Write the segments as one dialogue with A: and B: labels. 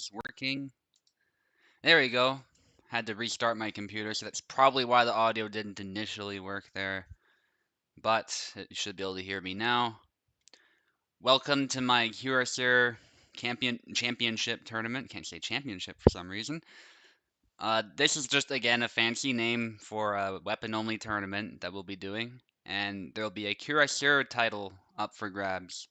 A: is working. There we go. Had to restart my computer, so that's probably why the audio didn't initially work there. But you should be able to hear me now. Welcome to my Cuirassier championship tournament. Can't say championship for some reason. This is just, again, a fancy name for a weapon-only tournament that we'll be doing. And there'll be a Cuirassier title up for grabs.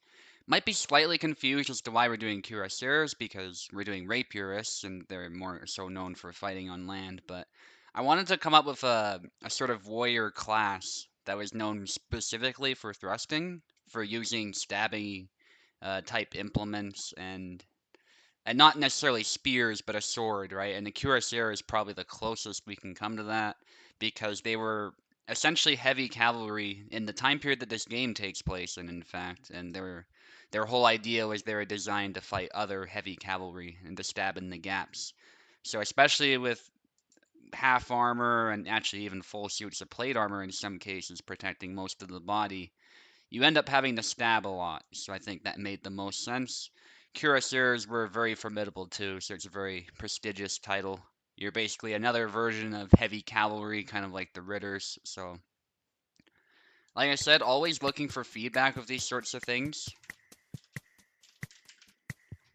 A: Might be slightly confused as to why we're doing Cuirassiers, because we're doing Rapierists, and they're more so known for fighting on land. But I wanted to come up with a sort of warrior class that was known specifically for thrusting, for using stabbing type implements and not necessarily spears, but a sword, right? And the Cuirassier is probably the closest we can come to that because they were essentially heavy cavalry in the time period that this game takes place in fact, and their whole idea was they were designed to fight other heavy cavalry and to stab in the gaps. So especially with half armor and actually even full suits of plate armor in some cases protecting most of the body, you end up having to stab a lot. So I think that made the most sense. Cuirassiers were very formidable too, so it's a very prestigious title. You're basically another version of heavy cavalry, kind of like the Ritters. So, like I said, always looking for feedback of these sorts of things.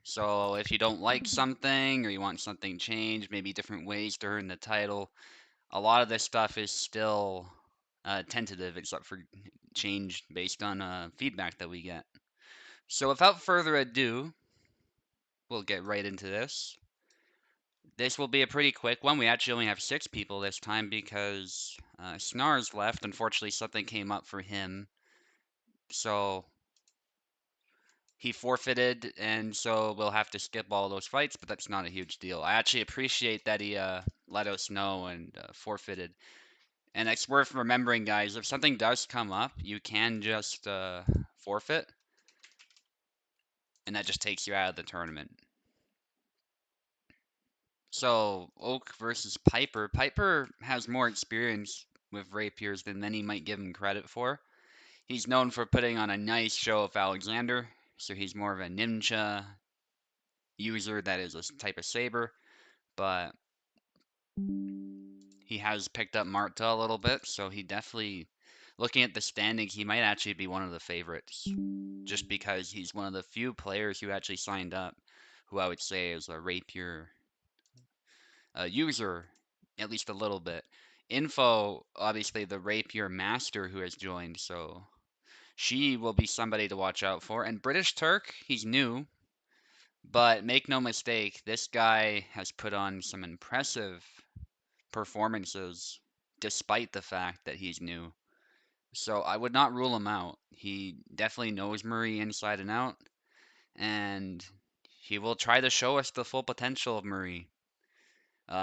A: So if you don't like something or you want something changed, maybe different ways to earn the title, a lot of this stuff is still tentative, except for change based on feedback that we get. So without further ado, we'll get right into this. This will be a pretty quick one. We actually only have 6 people this time because Snar's left. Unfortunately, something came up for him. So he forfeited, and so we'll have to skip all those fights, but that's not a huge deal. I actually appreciate that he let us know and forfeited. And it's worth remembering, guys, if something does come up, you can just forfeit, and that just takes you out of the tournament. So, Oak versus Piper. Piper has more experience with rapiers than many might give him credit for. He's known for putting on a nice show of Alexander, so he's more of a ninja user that is a type of saber, but he has picked up Marta a little bit, so he definitely, looking at the standings, he might actually be one of the favorites, just because he's one of the few players who actually signed up, who I would say is a rapier user, at least a little bit. Info, obviously, the rapier master who has joined, so she will be somebody to watch out for. And British Turk, he's new, but make no mistake, this guy has put on some impressive performances despite the fact that he's new. So I would not rule him out. He definitely knows Marie inside and out, and he will try to show us the full potential of Marie.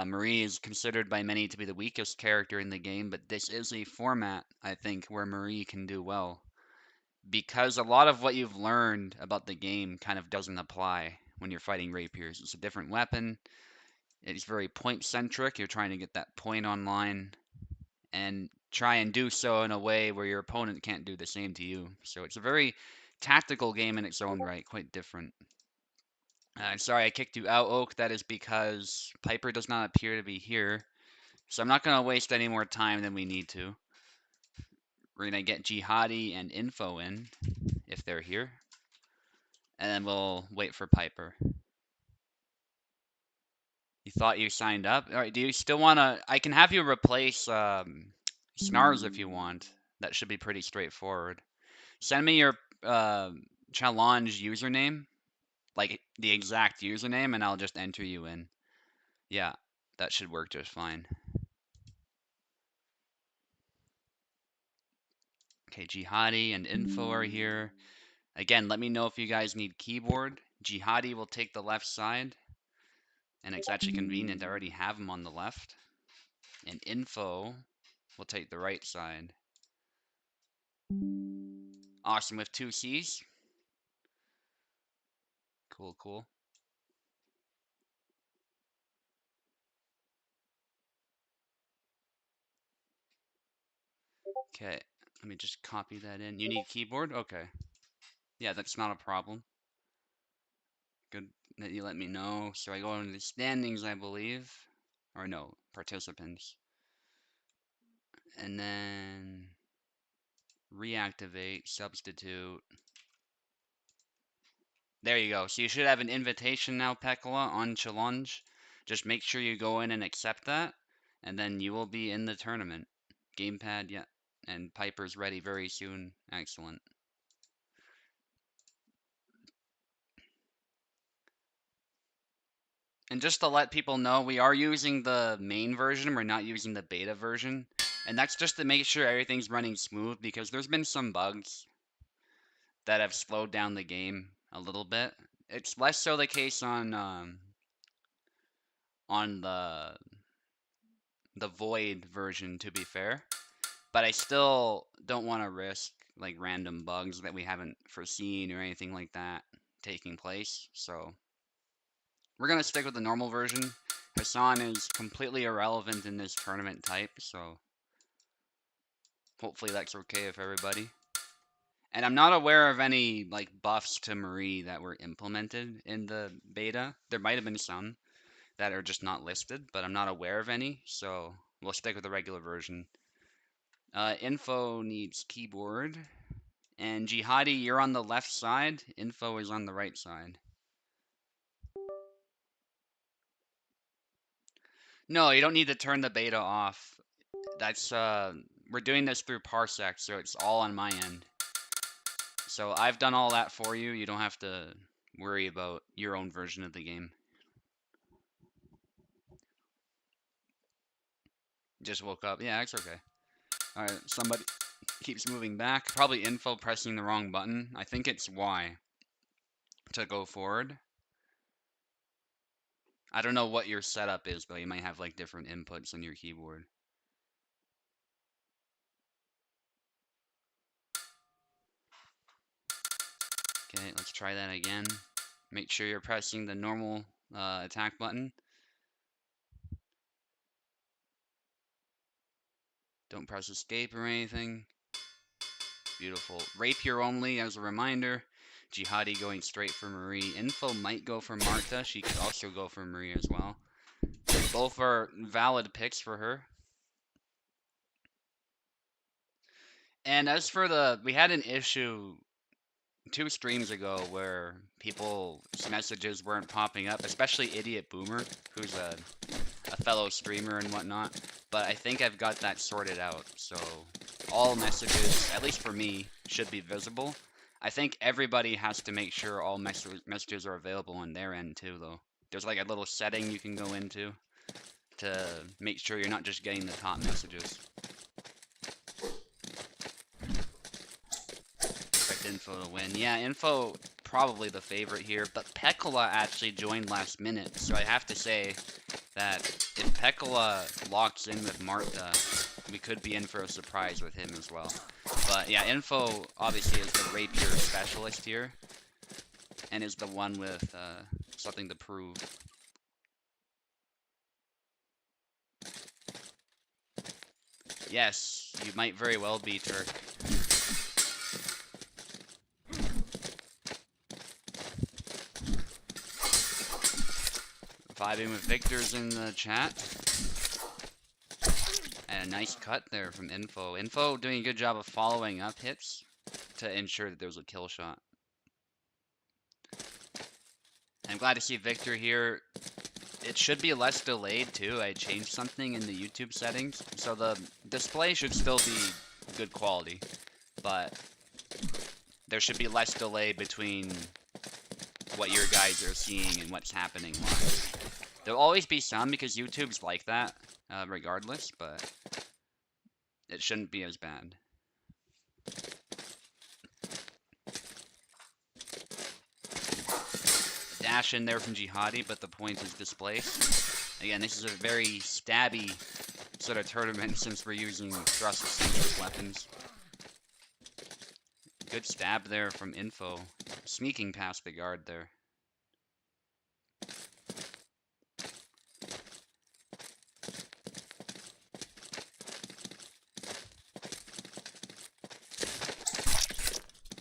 A: Marie is considered by many to be the weakest character in the game, but this is a format, I think, where Marie can do well. Because a lot of what you've learned about the game kind of doesn't apply when you're fighting rapiers. It's a different weapon, it's very point-centric, you're trying to get that point online, and try and do so in a way where your opponent can't do the same to you. So it's a very tactical game in its own right, quite different. Sorry, I kicked you out, Oak. That is because Piper does not appear to be here. So I'm not going to waste any more time than we need to. We're going to get Jihadi and Info in, if they're here. And then we'll wait for Piper. You thought you signed up? Alright, do you still want to... I can have you replace Snars if you want. That should be pretty straightforward. Send me your challenge username. Like, the exact username, and I'll just enter you in. Yeah, that should work just fine. Okay, Jihadi and Info are here. Again, let me know if you guys need keyboard. Jihadi will take the left side, and it's actually convenient. I already have him on the left. And Info will take the right side. Awesome, with 2 C's. Cool, cool. Okay, let me just copy that in. You need keyboard? Okay. Yeah, that's not a problem. Good. that you let me know. So I go into the standings, I believe. Or no, participants. And then reactivate, substitute. There you go. So you should have an invitation now, Pekla, on challenge. Just make sure you go in and accept that, and then you will be in the tournament. Gamepad, yeah. And Piper's ready very soon. Excellent. And just to let people know, we are using the main version, we're not using the beta version. And that's just to make sure everything's running smooth, because there's been some bugs that have slowed down the game a little bit. It's less so the case on the Void version, to be fair. But I still don't want to risk like random bugs that we haven't foreseen or anything like that taking place. So we're gonna stick with the normal version. Hassan is completely irrelevant in this tournament type, so hopefully that's okay with everybody. And I'm not aware of any like buffs to Marie that were implemented in the beta. There might have been some that are just not listed, but I'm not aware of any, so we'll stick with the regular version. Info needs keyboard. And Jihadi, you're on the left side. Info is on the right side. No, you don't need to turn the beta off. That's we're doing this through Parsec, so it's all on my end. So I've done all that for you. You don't have to worry about your own version of the game. Just woke up. Yeah, it's okay. Alright, somebody keeps moving back. Probably Info pressing the wrong button. I think it's Y to go forward. I don't know what your setup is, though. You might have like different inputs on your keyboard. Okay, let's try that again. Make sure you're pressing the normal attack button. Don't press escape or anything. Beautiful. Rapier only as a reminder. Jihadi going straight for Marie. Info might go for Marta. She could also go for Marie as well. Both are valid picks for her. And as for we had an issue 2 streams ago where people's messages weren't popping up, especially Idiot Boomer, who's a fellow streamer and whatnot. But I think I've got that sorted out. So all messages, at least for me, should be visible. I think everybody has to make sure all messages are available on their end too, though. There's like a little setting you can go into to make sure you're not just getting the top messages. Expect Info to win. Yeah, Info probably the favorite here, but Pekala actually joined last minute, so I have to say that if Pekala locks in with Marta, we could be in for a surprise with him as well. But yeah, Info obviously is the rapier specialist here, and is the one with something to prove. Yes, you might very well be, Turk. Vibing with Victor's in the chat. And a nice cut there from Info. Info doing a good job of following up hits to ensure that there was a kill shot. I'm glad to see Victor here. It should be less delayed too. I changed something in the YouTube settings, so the display should still be good quality, but there should be less delay between what your guys are seeing and what's happening live. There'll always be some because YouTube's like that, regardless, but it shouldn't be as bad. Dash in there from Jihadi, but the point is displaced. Again, this is a very stabby sort of tournament since we're using thrust-centric weapons. Good stab there from Info. Sneaking past the guard there.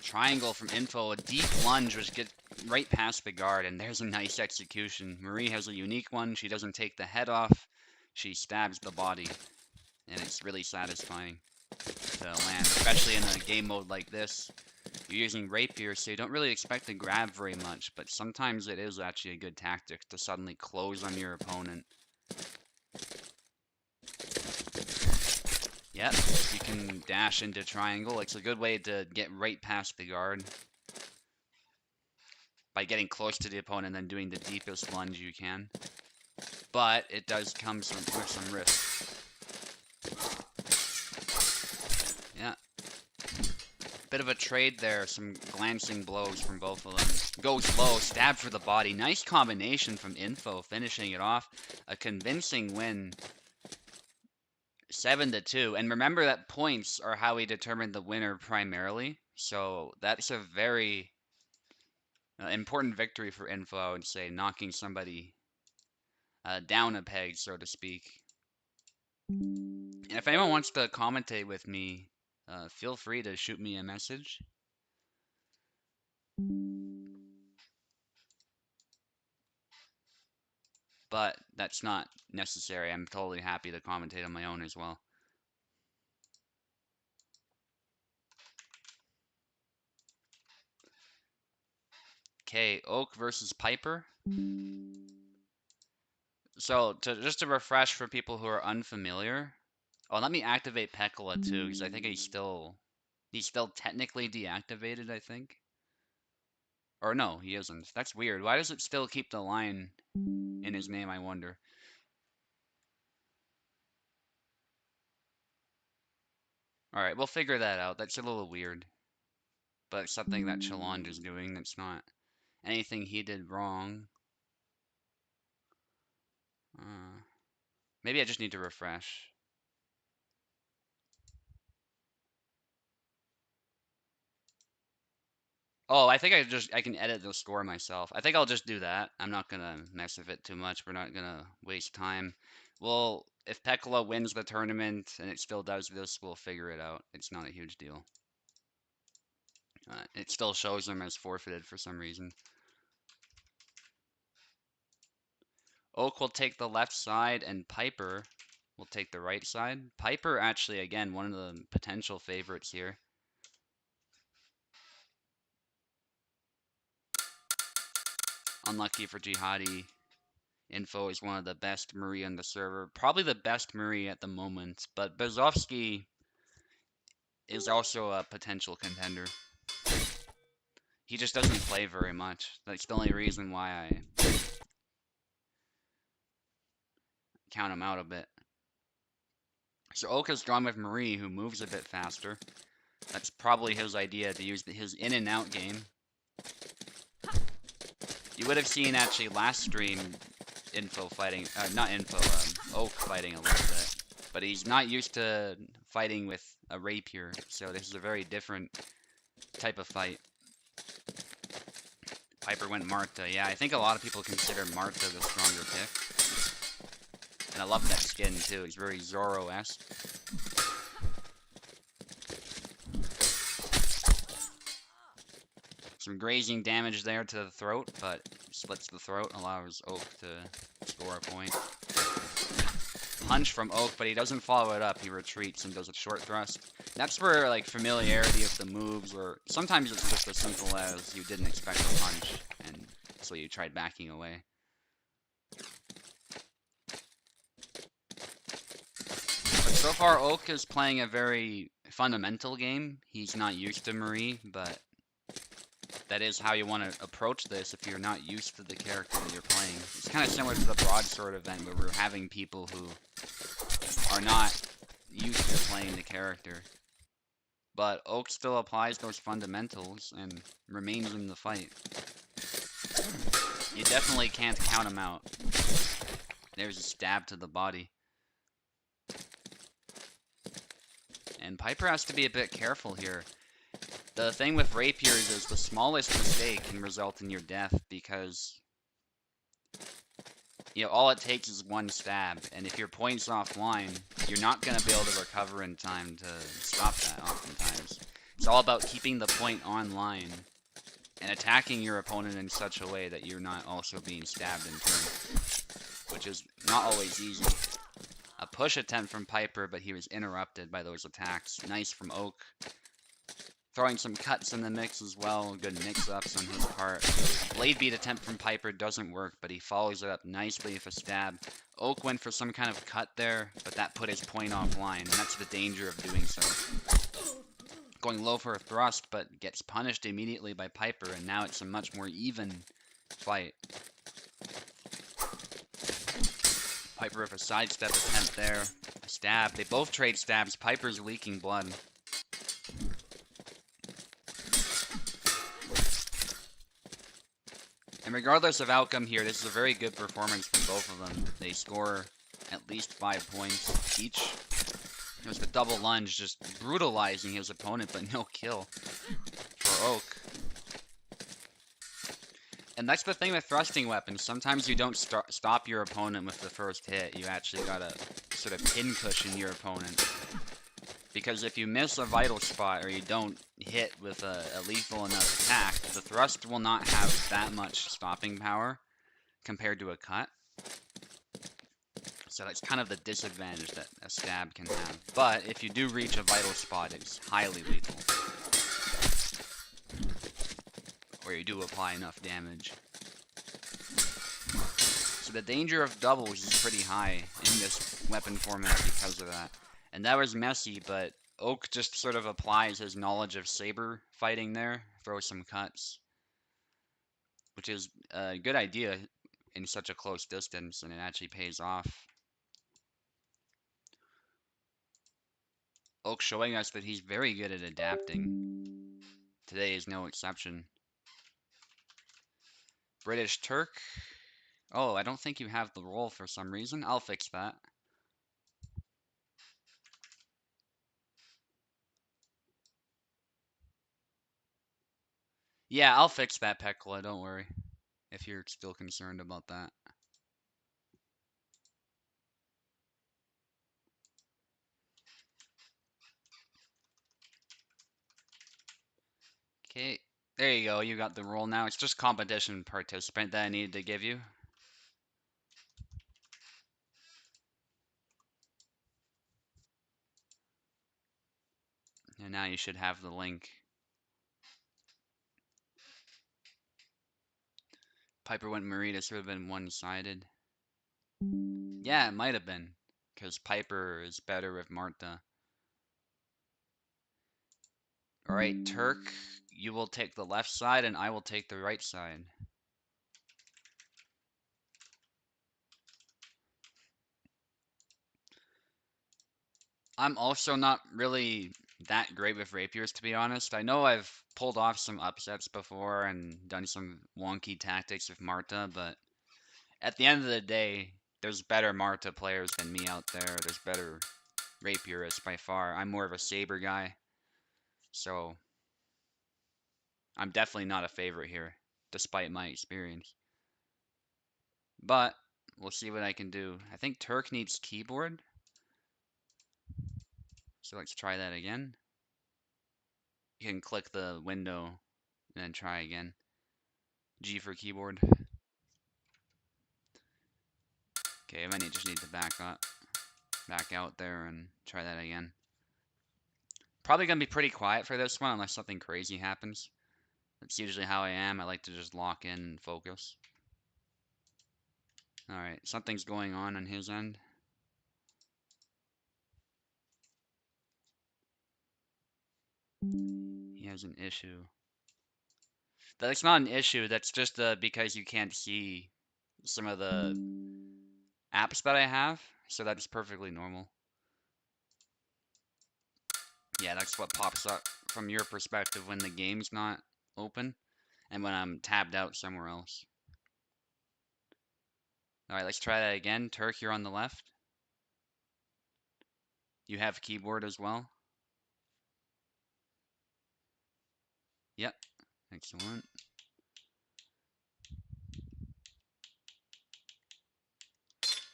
A: Triangle from Info. A deep lunge, which right past the guard, and there's a nice execution. Marie has a unique one. She doesn't take the head off. She stabs the body, and it's really satisfying to land, especially in a game mode like this. You're using rapier, so you don't really expect to grab very much, but sometimes it is actually a good tactic to suddenly close on your opponent. Yep, you can dash into triangle. It's a good way to get right past the guard by getting close to the opponent and then doing the deepest lunge you can. But it does come with some risk. Yeah. Bit of a trade there, some glancing blows from both of them. Goes low, stab for the body. Nice combination from Info, finishing it off. A convincing win. 7-2. And remember that points are how we determine the winner primarily. So that's a very important victory for Info, I would say, knocking somebody down a peg, so to speak. And if anyone wants to commentate with me, feel free to shoot me a message. But that's not necessary. I'm totally happy to commentate on my own as well. Okay, Oak versus Piper. So, just to refresh for people who are unfamiliar. Oh, let me activate Pekola too, because I think he's still technically deactivated, I think. Or no, he isn't. That's weird. Why does it still keep the line in his name, I wonder? Alright, we'll figure that out. That's a little weird. But something that Chaland is doing that's not anything he did wrong. Maybe I just need to refresh. Oh, I think I can edit the score myself. I think I'll just do that. I'm not gonna mess with it too much. We're not gonna waste time. Well, if Pekola wins the tournament and it still does this, we'll figure it out. It's not a huge deal. It still shows him as forfeited for some reason. Oak will take the left side and Piper will take the right side. Piper actually, again, one of the potential favorites here. Unlucky for Jihadi. Info is one of the best Marie on the server. Probably the best Marie at the moment, but Bezovsky is also a potential contender. He just doesn't play very much. That's the only reason why I count him out a bit. So Oak has gone with Marie, who moves a bit faster. That's probably his idea, to use his in and out game. You would have seen actually last stream Info fighting, not Info, Oak fighting a little bit. But he's not used to fighting with a rapier, so this is a very different type of fight. Piper went Marta. Yeah, I think a lot of people consider Marta the stronger pick. And I love that skin too, it's very Zoro-esque. Some grazing damage there to the throat, but splits the throat, allows Oak to score a point. Punch from Oak, but he doesn't follow it up. He retreats and does a short thrust. That's where, like, familiarity of the moves, or sometimes it's just as simple as you didn't expect a punch, and so you tried backing away. But so far, Oak is playing a very fundamental game. He's not used to Marie, but that is how you want to approach this if you're not used to the character that you're playing. It's kind of similar to the Broadsword event where we're having people who are not used to playing the character. But Oak still applies those fundamentals and remains in the fight. You definitely can't count him out. There's a stab to the body. And Piper has to be a bit careful here. The thing with rapiers is the smallest mistake can result in your death because, you know, all it takes is one stab, and if your point's offline, you're not going to be able to recover in time to stop that oftentimes. It's all about keeping the point online and attacking your opponent in such a way that you're not also being stabbed in turn, which is not always easy. A push attempt from Piper, but he was interrupted by those attacks. Nice from Oak. Throwing some cuts in the mix as well. Good mix-ups on his part. Blade beat attempt from Piper doesn't work, but he follows it up nicely with a stab. Oak went for some kind of cut there, but that put his point offline, and that's the danger of doing so. Going low for a thrust, but gets punished immediately by Piper, and now it's a much more even fight. Piper with a sidestep attempt there. A stab. They both trade stabs. Piper's leaking blood. And regardless of outcome here, this is a very good performance from both of them. They score at least 5 points each. It was the double lunge, just brutalizing his opponent, but no kill for Oak. And that's the thing with thrusting weapons. Sometimes you don't stop your opponent with the first hit. You actually gotta sort of pin cushion your opponent. Because if you miss a vital spot or you don't hit with a lethal enough attack, the thrust will not have that much stopping power compared to a cut. So that's kind of the disadvantage that a stab can have. But if you do reach a vital spot, it's highly lethal. Or you do apply enough damage. So the danger of doubles is pretty high in this weapon format because of that. And that was messy, but Oak just sort of applies his knowledge of saber fighting there, throws some cuts, which is a good idea in such a close distance, and it actually pays off. Oak showing us that he's very good at adapting. Today is no exception. British Turk. Oh, I don't think you have the roll for some reason. I'll fix that. Yeah, I'll fix that, Pekla, don't worry, if you're still concerned about that. Okay, there you go, you got the roll now. It's just competition participant that I needed to give you. And now you should have the link. Piper went Marie, this would have been one-sided. Yeah, it might have been, because Piper is better with Marta. Alright, Turk, you will take the left side and I will take the right side. I'm also not really that great with rapiers, to be honest. I know I've pulled off some upsets before and done some wonky tactics with Marta, but at the end of the day, there's better Marta players than me out there. There's better rapierists by far. I'm more of a saber guy, so I'm definitely not a favorite here, despite my experience. But we'll see what I can do. I think Turk needs keyboard, so let's try that again. You can click the window and then try again. G for keyboard. Okay, I might just need to back out there and try that again. Probably gonna be pretty quiet for this one unless something crazy happens. That's usually how I am. I like to just lock in and focus. Alright, something's going on his end. He has an issue. That's not an issue, that's just because you can't see some of the apps that I have, so that's perfectly normal. Yeah, that's what pops up from your perspective when the game's not open and when I'm tabbed out somewhere else. Alright, let's try that again. Turk, you're on the left. You have keyboard as well? Yep. Excellent.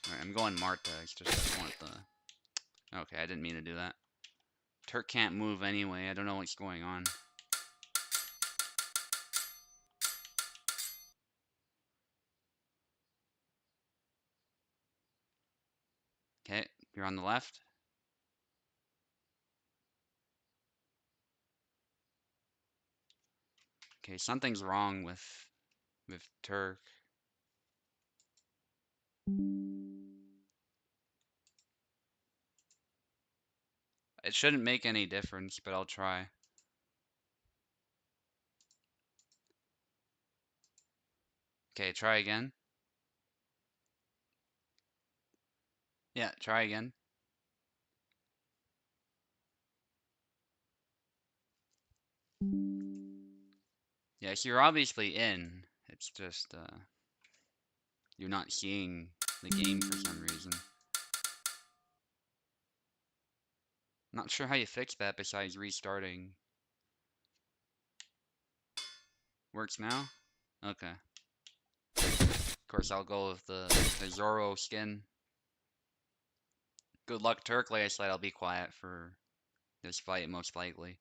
A: Alright, I'm going Marta. It's just I want the... Okay, I didn't mean to do that. Turk can't move anyway. I don't know what's going on. You're on the left? Okay, something's wrong with Turk. It shouldn't make any difference, but I'll try. Okay, try again. Yeah, try again. Yes, you're obviously in. It's just, you're not seeing the game for some reason. Not sure how you fix that besides restarting. Works now? Okay. Of course, I'll go with the Zoro skin. Good luck, Turk. Like I said, I'll be quiet for this fight, most likely.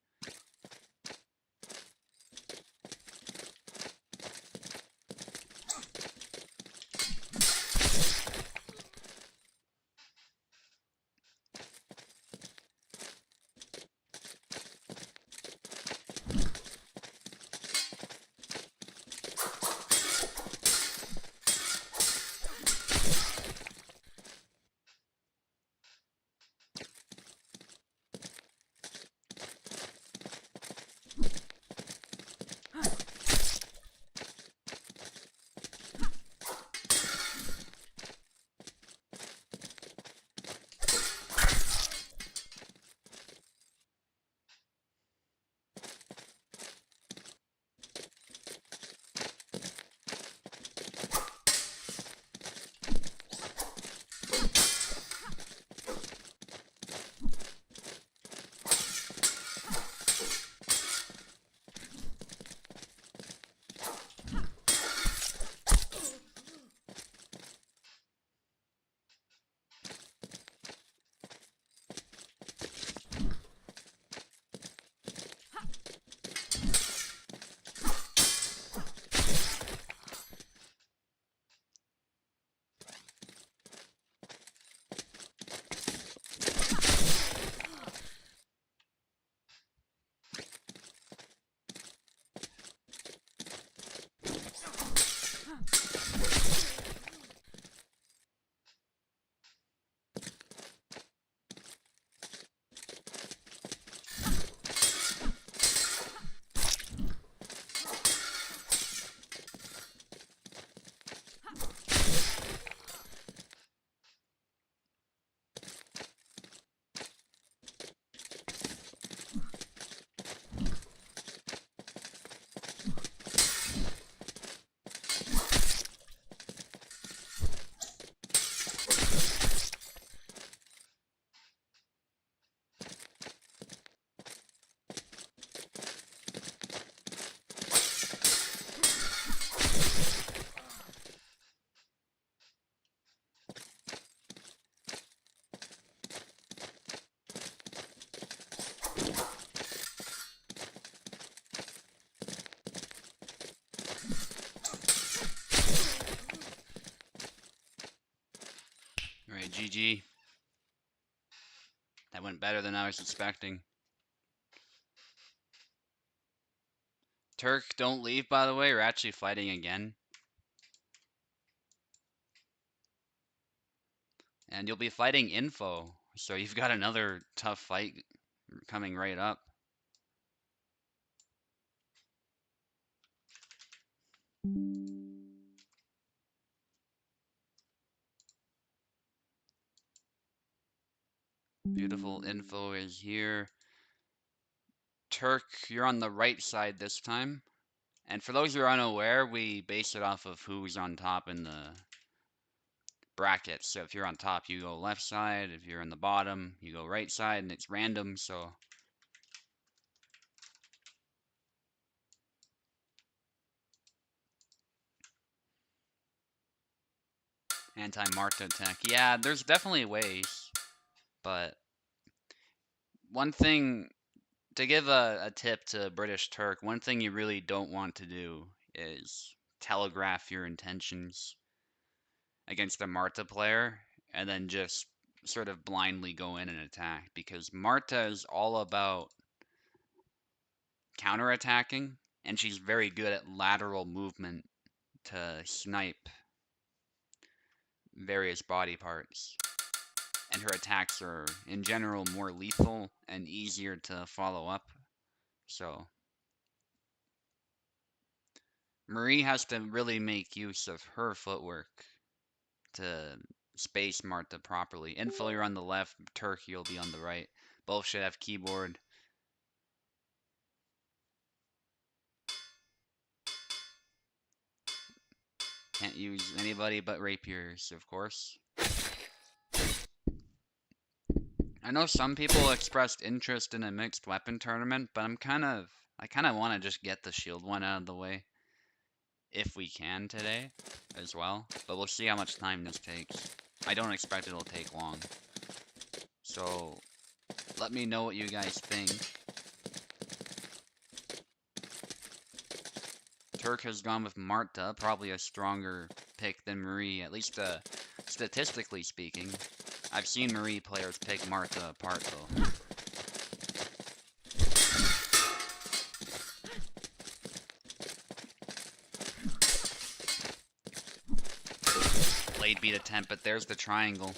A: Alright, GG. That went better than I was expecting. Turk, don't leave, by the way. We're actually fighting again. And you'll be fighting Info. So you've got another tough fight coming right up. Beautiful Info is here. Turk, you're on the right side this time. And for those who are unaware, we base it off of who's on top in the bracket. So if you're on top, you go left side. If you're on the bottom, you go right side, and it's random. So anti-Marta attack. Yeah, there's definitely ways, but one thing to give a tip to British Turk, one thing you really don't want to do is telegraph your intentions against a Marta player and then just sort of blindly go in and attack, because Marta is all about counterattacking, and she's very good at lateral movement to snipe various body parts. And her attacks are, in general, more lethal and easier to follow up. So, Marie has to really make use of her footwork to space Marta properly. Info, you're on the left, Turk, you'll be on the right. Both should have keyboard. Can't use anybody but rapiers, of course. I know some people expressed interest in a mixed weapon tournament, but I kind of want to just get the shield one out of the way if we can today as well. But we'll see how much time this takes. I don't expect it'll take long. So let me know what you guys think. Turk has gone with Marta, probably a stronger pick than Marie, at least statistically speaking. I've seen Marie players pick Marta apart though. Blade beat attempt, but there's the triangle.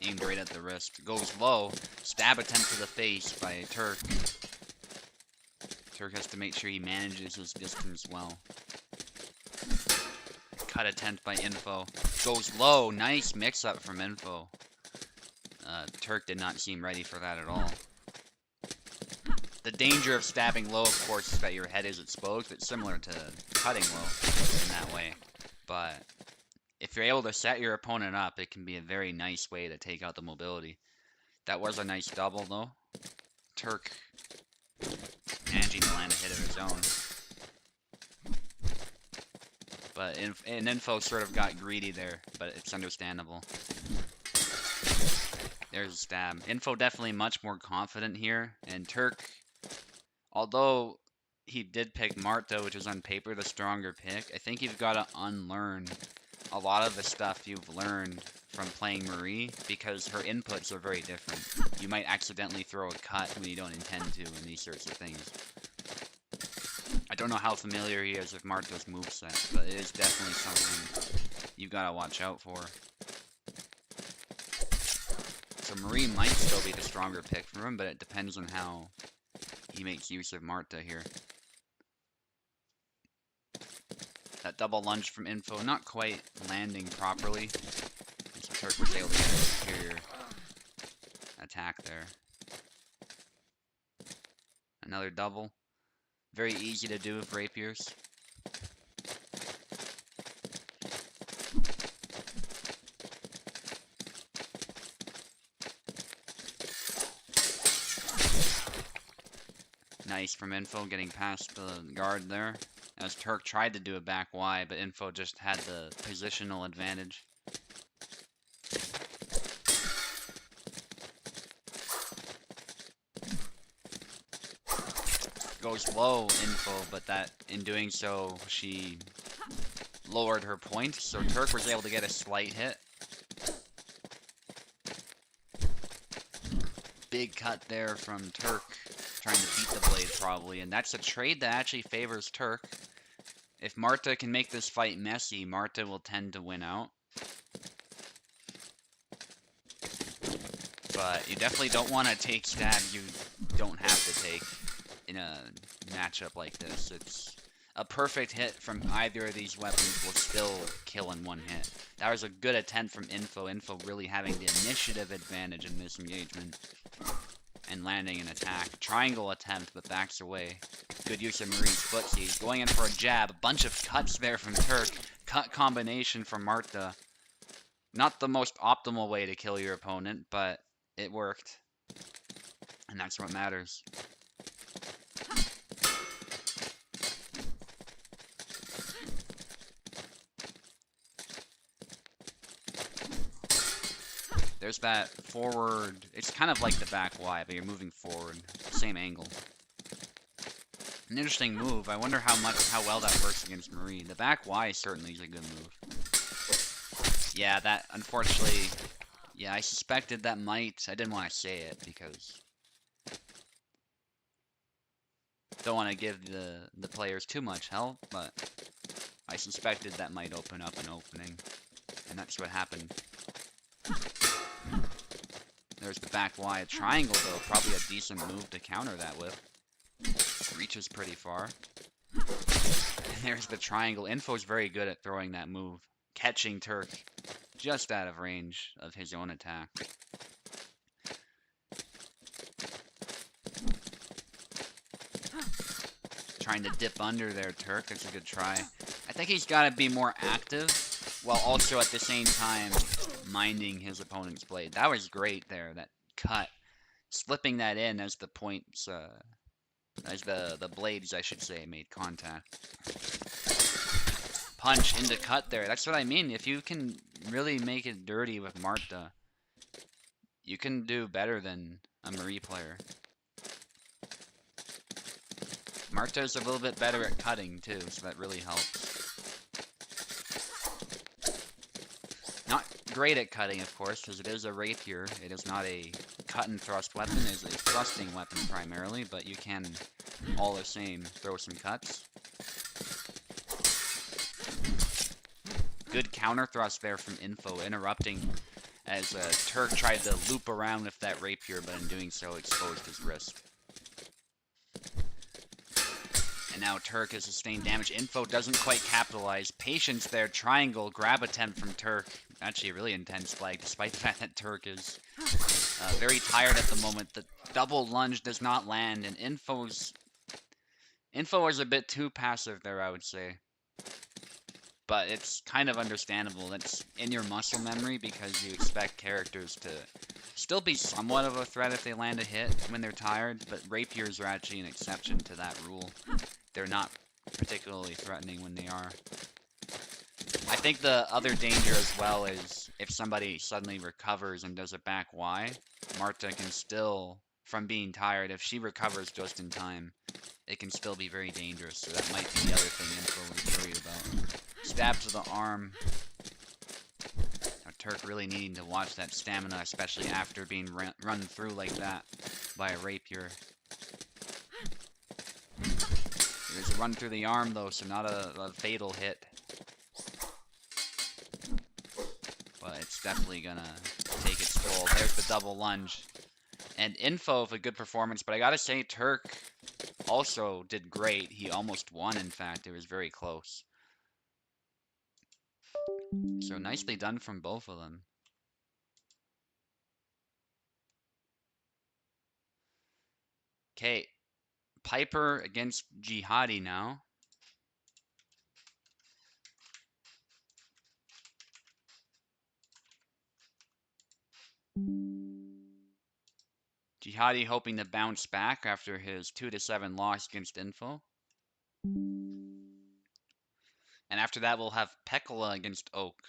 A: Aimed right at the wrist. Goes low. Stab attempt to the face by Turk. Turk has to make sure he manages his distance well. Cut attempt by Info. Goes low. Nice mix-up from Info. Turk did not seem ready for that at all. The danger of stabbing low, of course, is that your head is exposed. It's similar to cutting low in that way. But if you're able to set your opponent up, it can be a very nice way to take out the mobility. That was a nice double, though. Turk managing to land a hit of his own. But Info sort of got greedy there, but it's understandable. There's a stab. Info definitely much more confident here, and Turk, although he did pick Marta, which is on paper the stronger pick, I think you've got to unlearn a lot of the stuff you've learned from playing Marie, because her inputs are very different. You might accidentally throw a cut when you don't intend to, and these sorts of things. I don't know how familiar he is with Marta's moveset, but it is definitely something you've got to watch out for. So Marie might still be the stronger pick for him, but it depends on how he makes use of Marta here. That double lunge from Info, not quite landing properly. So Turk was able to get a superior attack there. Another double. Very easy to do with rapiers. Nice from Info, getting past the guard there. As Turk tried to do a back Y, but Info just had the positional advantage. Goes low, Info, but that in doing so, she lowered her point, so Turk was able to get a slight hit. Big cut there from Turk, trying to beat the blade probably, and that's a trade that actually favors Turk. If Marta can make this fight messy, Marta will tend to win out. But you definitely don't want to take stabs you don't have to take in a matchup like this. It's a perfect hit from either of these weapons will still kill in one hit. That was a good attempt from Info. Info really having the initiative advantage in this engagement. And landing an attack. Triangle attempt, but backs away. Good use of Marie's footsies. Going in for a jab. A bunch of cuts there from Turk. Cut combination from Marta. Not the most optimal way to kill your opponent, but it worked. And that's what matters. There's that forward, it's kind of like the back Y, but you're moving forward, same angle. An interesting move. I wonder how well that works against Marie. The back Y certainly is a good move. Yeah, that unfortunately. Yeah, I suspected that might. I didn't want to say it because don't want to give the players too much help, but I suspected that might open up an opening, and that's what happened. There's the back Y. A triangle, though, probably a decent move to counter that with. Reaches pretty far. And there's the triangle. Info's very good at throwing that move. Catching Turk just out of range of his own attack. Trying to dip under there, Turk. That's a good try. I think he's got to be more active, while also at the same time minding his opponent's blade. That was great there, that cut. Slipping that in as the points, as the blades, I should say, made contact. Punch into cut there. That's what I mean. If you can really make it dirty with Marta, you can do better than a Marie player. Marta's a little bit better at cutting, too, so that really helps. Not great at cutting, of course, because it is a rapier. It is not a cut and thrust weapon. It is a thrusting weapon primarily, but you can, all the same, throw some cuts. Good counter thrust there from Info, interrupting as Turk tried to loop around with that rapier, but in doing so exposed his wrist. And now Turk has sustained damage. Info doesn't quite capitalize. Patience there. Triangle. Grab attempt from Turk. Actually, a really intense flag, despite the fact that Turk is very tired at the moment. The double lunge does not land, and Info is a bit too passive there, I would say. But it's kind of understandable. That's in your muscle memory because you expect characters to still be somewhat of a threat if they land a hit when they're tired, but rapiers are actually an exception to that rule. They're not particularly threatening when they are. I think the other danger as well is if somebody suddenly recovers and does a back Y, Marta can still, from being tired, if she recovers just in time, it can still be very dangerous. So that might be the other thing Info was worried about. Stab to the arm. Now, Turk really needing to watch that stamina, especially after being run through like that by a rapier. There's a run through the arm, though, so not a fatal hit. But it's definitely gonna take its toll. There's the double lunge. And Info of a good performance, but I gotta say, Turk also did great. He almost won, in fact. It was very close. So nicely done from both of them. Okay, Piper against Jihadi now. Jihadi hoping to bounce back after his 2-7 loss against Info. And after that, we'll have Pekala against Oak.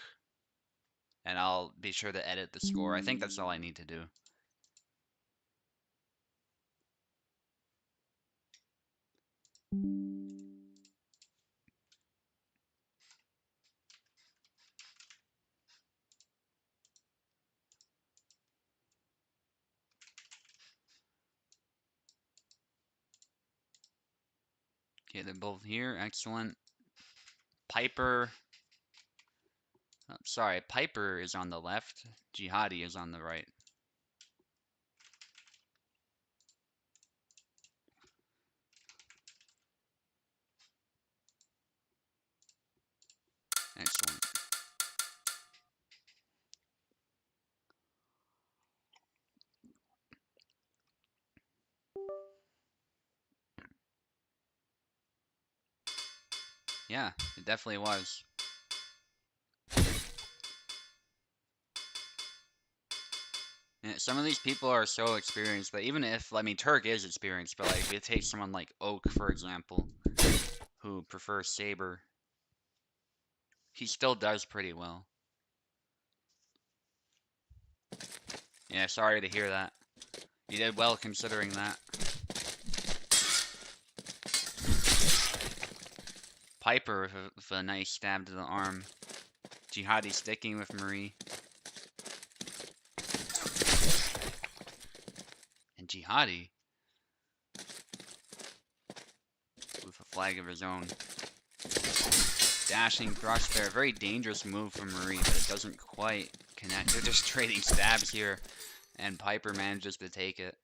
A: And I'll be sure to edit the score. I think that's all I need to do. Okay, they're both here. Excellent. Piper. Oh, sorry, Piper is on the left. Jihadi is on the right. Excellent. Yeah, it definitely was. Yeah, some of these people are so experienced that even if, I mean, Turk is experienced, but like, if you take someone like Oak, for example, who prefers Saber, he still does pretty well. Yeah, sorry to hear that. You did well considering that. Piper with a nice stab to the arm. Jihadi sticking with Marie. And Jihadi with a flag of his own. Dashing thrust there. Very dangerous move from Marie, but it doesn't quite connect. They're just trading stabs here, and Piper manages to take it.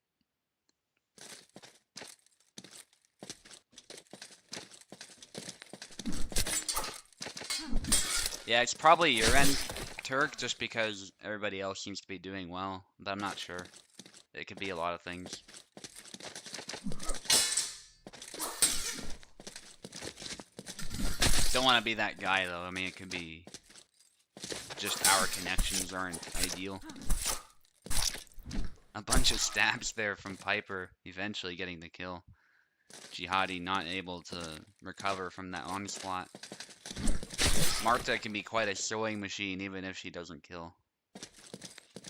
A: Yeah, it's probably your end, Turk, just because everybody else seems to be doing well, but I'm not sure. It could be a lot of things. Don't want to be that guy, though. I mean, it could be just our connections aren't ideal. A bunch of stabs there from Piper, eventually getting the kill. Jihadi not able to recover from that onslaught. Marta can be quite a sewing machine, even if she doesn't kill.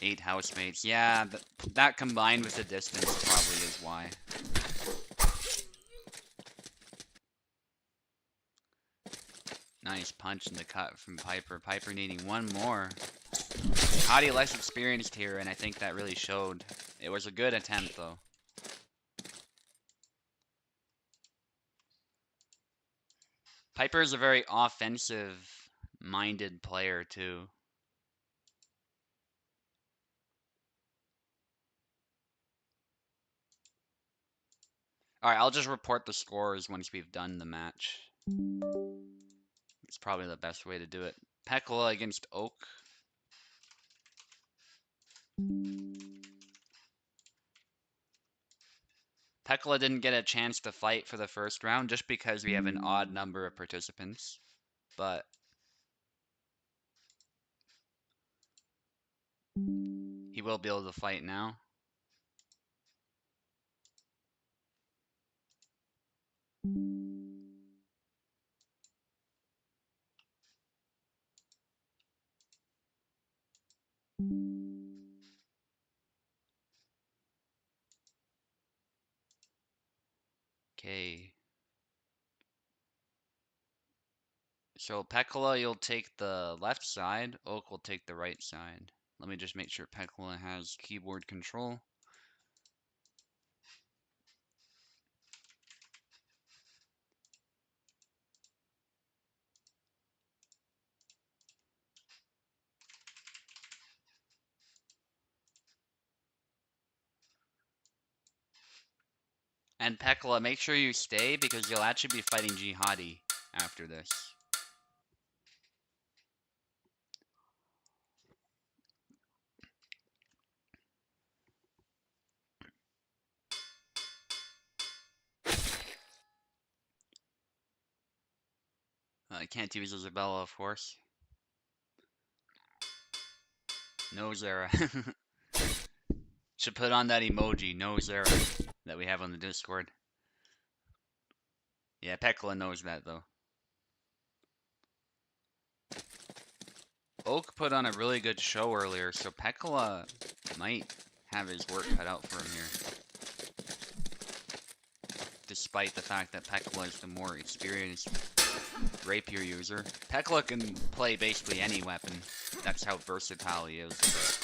A: 8 housemates. Yeah, that combined with the distance probably is why. Nice punch in the cut from Piper. Piper needing one more. Jihadi less experienced here, and I think that really showed. It was a good attempt, though. Piper is a very offensive-minded player, too. Alright, I'll just report the scores once we've done the match. It's probably the best way to do it. Pekla against Oak. Pekla didn't get a chance to fight for the first round just because we have an odd number of participants. But he will be able to fight now. Okay. So Pekla, you'll take the left side. Oak will take the right side. Let me just make sure Pekla has keyboard control. And Pekla, make sure you stay because you'll actually be fighting Jihadi after this. I can't use Isabella, of course. No Zera. Should put on that emoji, no Zera, that we have on the Discord. Yeah, Pekla knows that, though. Oak put on a really good show earlier, so Pekla might have his work cut out for him here. Despite the fact that Pekla is the more experienced rapier user. Pekla can play basically any weapon. That's how versatile he is. But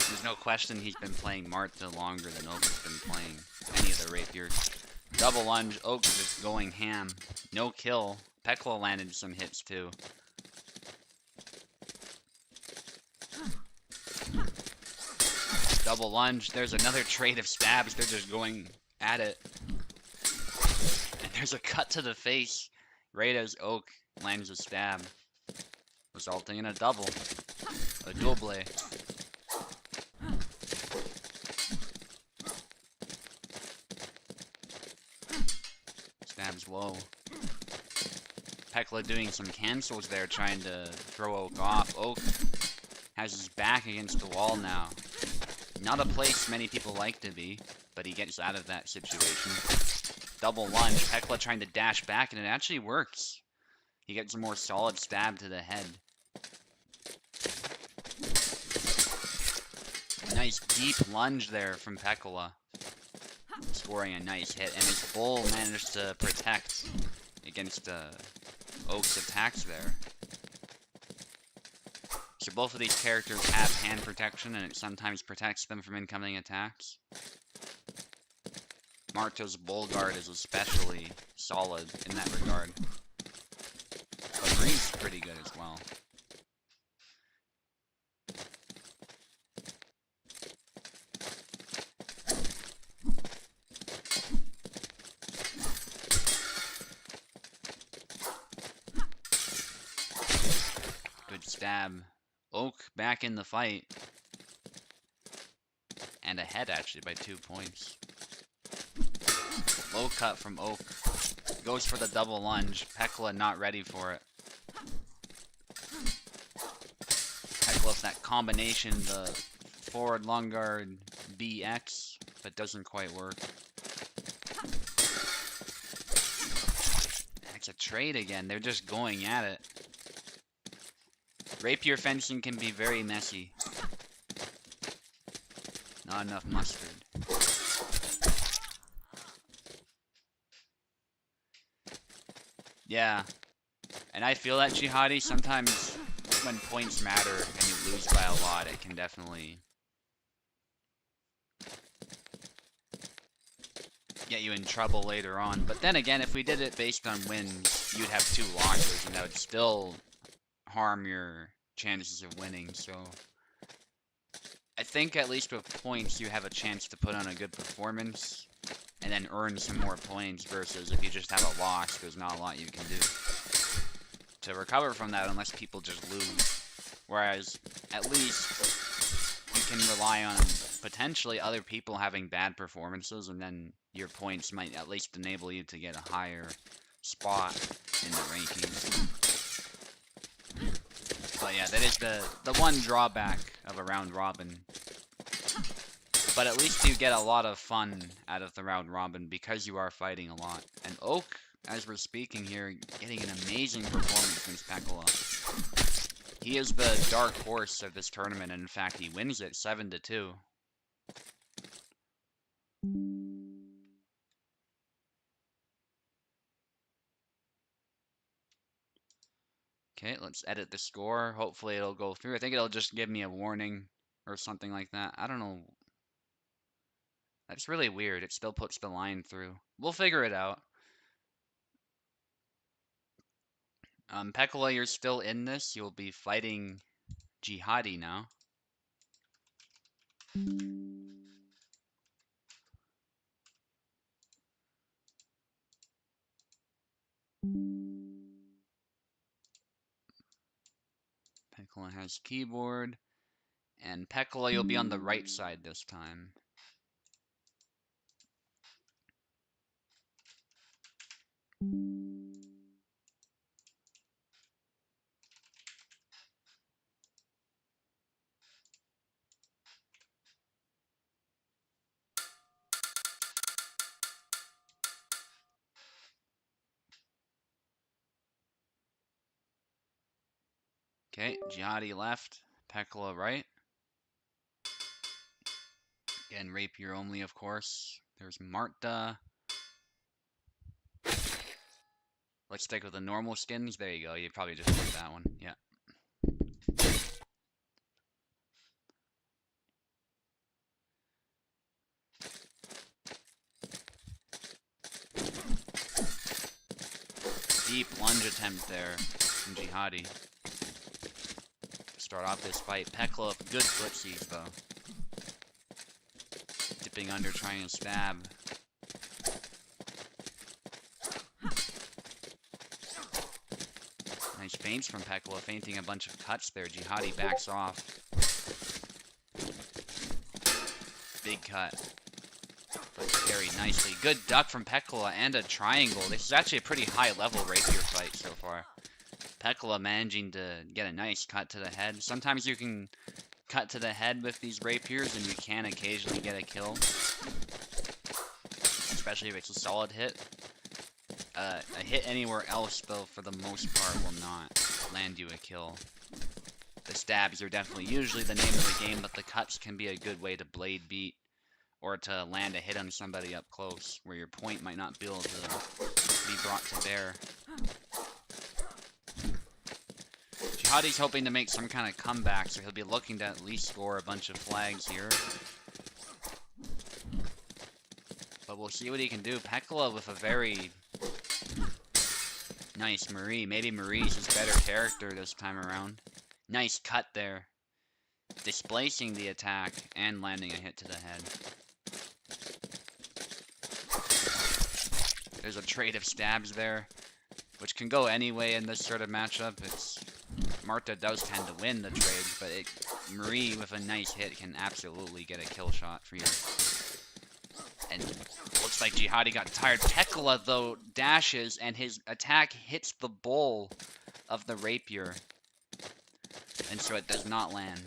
A: there's no question he's been playing Marta longer than Oak has been playing any of the rapiers. Double lunge, Oak just going ham. No kill. Pekla landed some hits too. Double lunge. There's another trade of stabs. They're just going at it. And there's a cut to the face right as Oak lands a stab, resulting in a double. A double. Stabs low. Pekla doing some cancels there, trying to throw Oak off. Oak has his back against the wall now. Not a place many people like to be, but he gets out of that situation. Double lunge, Pekla trying to dash back, and it actually works. He gets a more solid stab to the head. Nice deep lunge there from Pekla. Scoring a nice hit, and his bull managed to protect against Oak's attacks there. So both of these characters have hand protection, and it sometimes protects them from incoming attacks. Marto's Bull Guard is especially solid in that regard. But Marine's pretty good as well. Good stab. Oak back in the fight. And ahead, actually, by 2 points. Low cut from Oak. Goes for the double lunge. Pekla not ready for it. Pekla with that combination, the forward long guard BX, but doesn't quite work. It's a trade again. They're just going at it. Rapier fencing can be very messy. Not enough mustard. Yeah. And I feel that, Jihadi. Sometimes when points matter and you lose by a lot, it can definitely get you in trouble later on. But then again, if we did it based on wins, you'd have 2 losses, and that would still harm your chances of winning. So I think at least with points, you have a chance to put on a good performance and then earn some more points, versus if you just have a loss, there's not a lot you can do to recover from that unless people just lose. Whereas at least you can rely on potentially other people having bad performances, and then your points might at least enable you to get a higher spot in the rankings. But yeah, that is the one drawback of a round robin. But at least you get a lot of fun out of the round robin because you are fighting a lot. And Oak, as we're speaking here, getting an amazing performance against Pekla. He is the dark horse of this tournament, and in fact, he wins it 7-2. Okay, let's edit the score. Hopefully it'll go through. I think it'll just give me a warning or something like that. I don't know. That's really weird. It still puts the line through. We'll figure it out. Pekla, you're still in this. You'll be fighting Jihadi now. Pekla has keyboard. And Pekla, you'll be on the right side this time. Okay, Jihadi left, Pekla right. Again, rapier only, of course. There's Marta. Let's stick with the normal skins. There you go. You probably just picked that one. Yeah. Deep lunge attempt there from Jihadi. Start off this fight. Pekla, good footsies though. Dipping under, trying to stab. Nice feints from Pekla, feinting a bunch of cuts there. Jihadi backs off. Big cut. But carried nicely. Good duck from Pekla and a triangle. This is actually a pretty high level rapier fight so far. Pekla managing to get a nice cut to the head. Sometimes you can cut to the head with these rapiers and you can occasionally get a kill. Especially if it's a solid hit. A hit anywhere else, though, for the most part, will not land you a kill. The stabs are definitely usually the name of the game, but the cuts can be a good way to blade beat or to land a hit on somebody up close, where your point might not be able to be brought to bear. Jihadi's hoping to make some kind of comeback, so he'll be looking to at least score a bunch of flags here. But we'll see what he can do. Pekla with a very nice Marie. Maybe Marie's his better character this time around. Nice cut there. Displacing the attack and landing a hit to the head. There's a trade of stabs there, which can go any way in this sort of matchup. Marta does tend to win the trade, but Marie with a nice hit can absolutely get a kill shot for you. And looks like Jihadi got tired. Pekla, though, dashes, and his attack hits the bowl of the rapier. And so it does not land.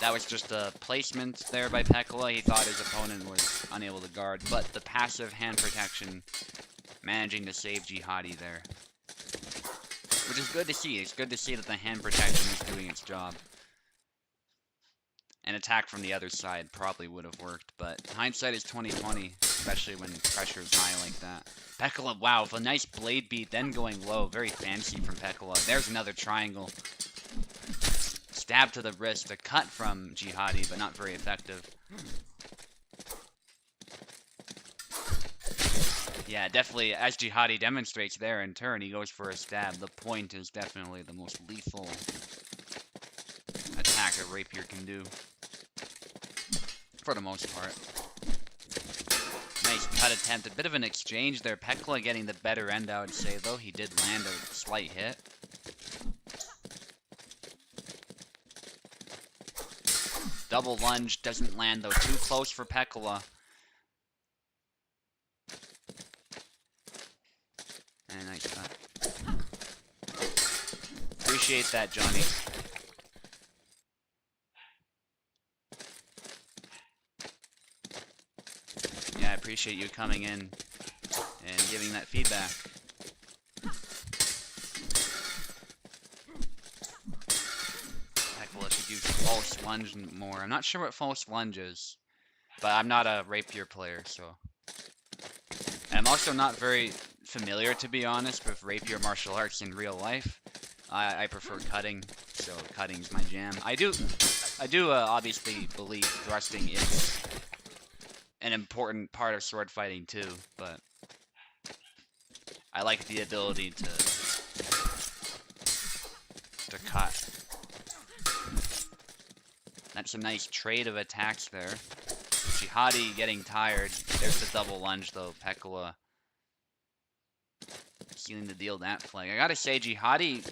A: That was just a placement there by Pekla. He thought his opponent was unable to guard, but the passive hand protection managing to save Jihadi there. Which is good to see. It's good to see that the hand protection is doing its job. An attack from the other side probably would have worked, but hindsight is 20/20, especially when pressure is high like that. Pekla, wow, with a nice blade beat, then going low. Very fancy from Pekla. There's another triangle. Stab to the wrist, a cut from Jihadi, but not very effective. Yeah, definitely, as Jihadi demonstrates there in turn, he goes for a stab. The point is definitely the most lethal attack a rapier can do. For the most part. Nice cut attempt. A bit of an exchange there. Pekla getting the better end, I would say, though. He did land a slight hit. Double lunge doesn't land, though. Too close for Pekla. And nice cut. Appreciate that, Johnny. Yeah, I appreciate you coming in and giving that feedback. Pekla should use false lunge more. I'm not sure what false lunge is, but I'm not a rapier player, so. And I'm also not very familiar, to be honest, with rapier martial arts in real life. I prefer cutting, so cutting's my jam. I do obviously believe thrusting is an important part of sword fighting too, but I like the ability to cut. That's a nice trade of attacks there. Jihadi getting tired. There's the double lunge though. Pekla sealing to deal that flag. I gotta say, Jihadi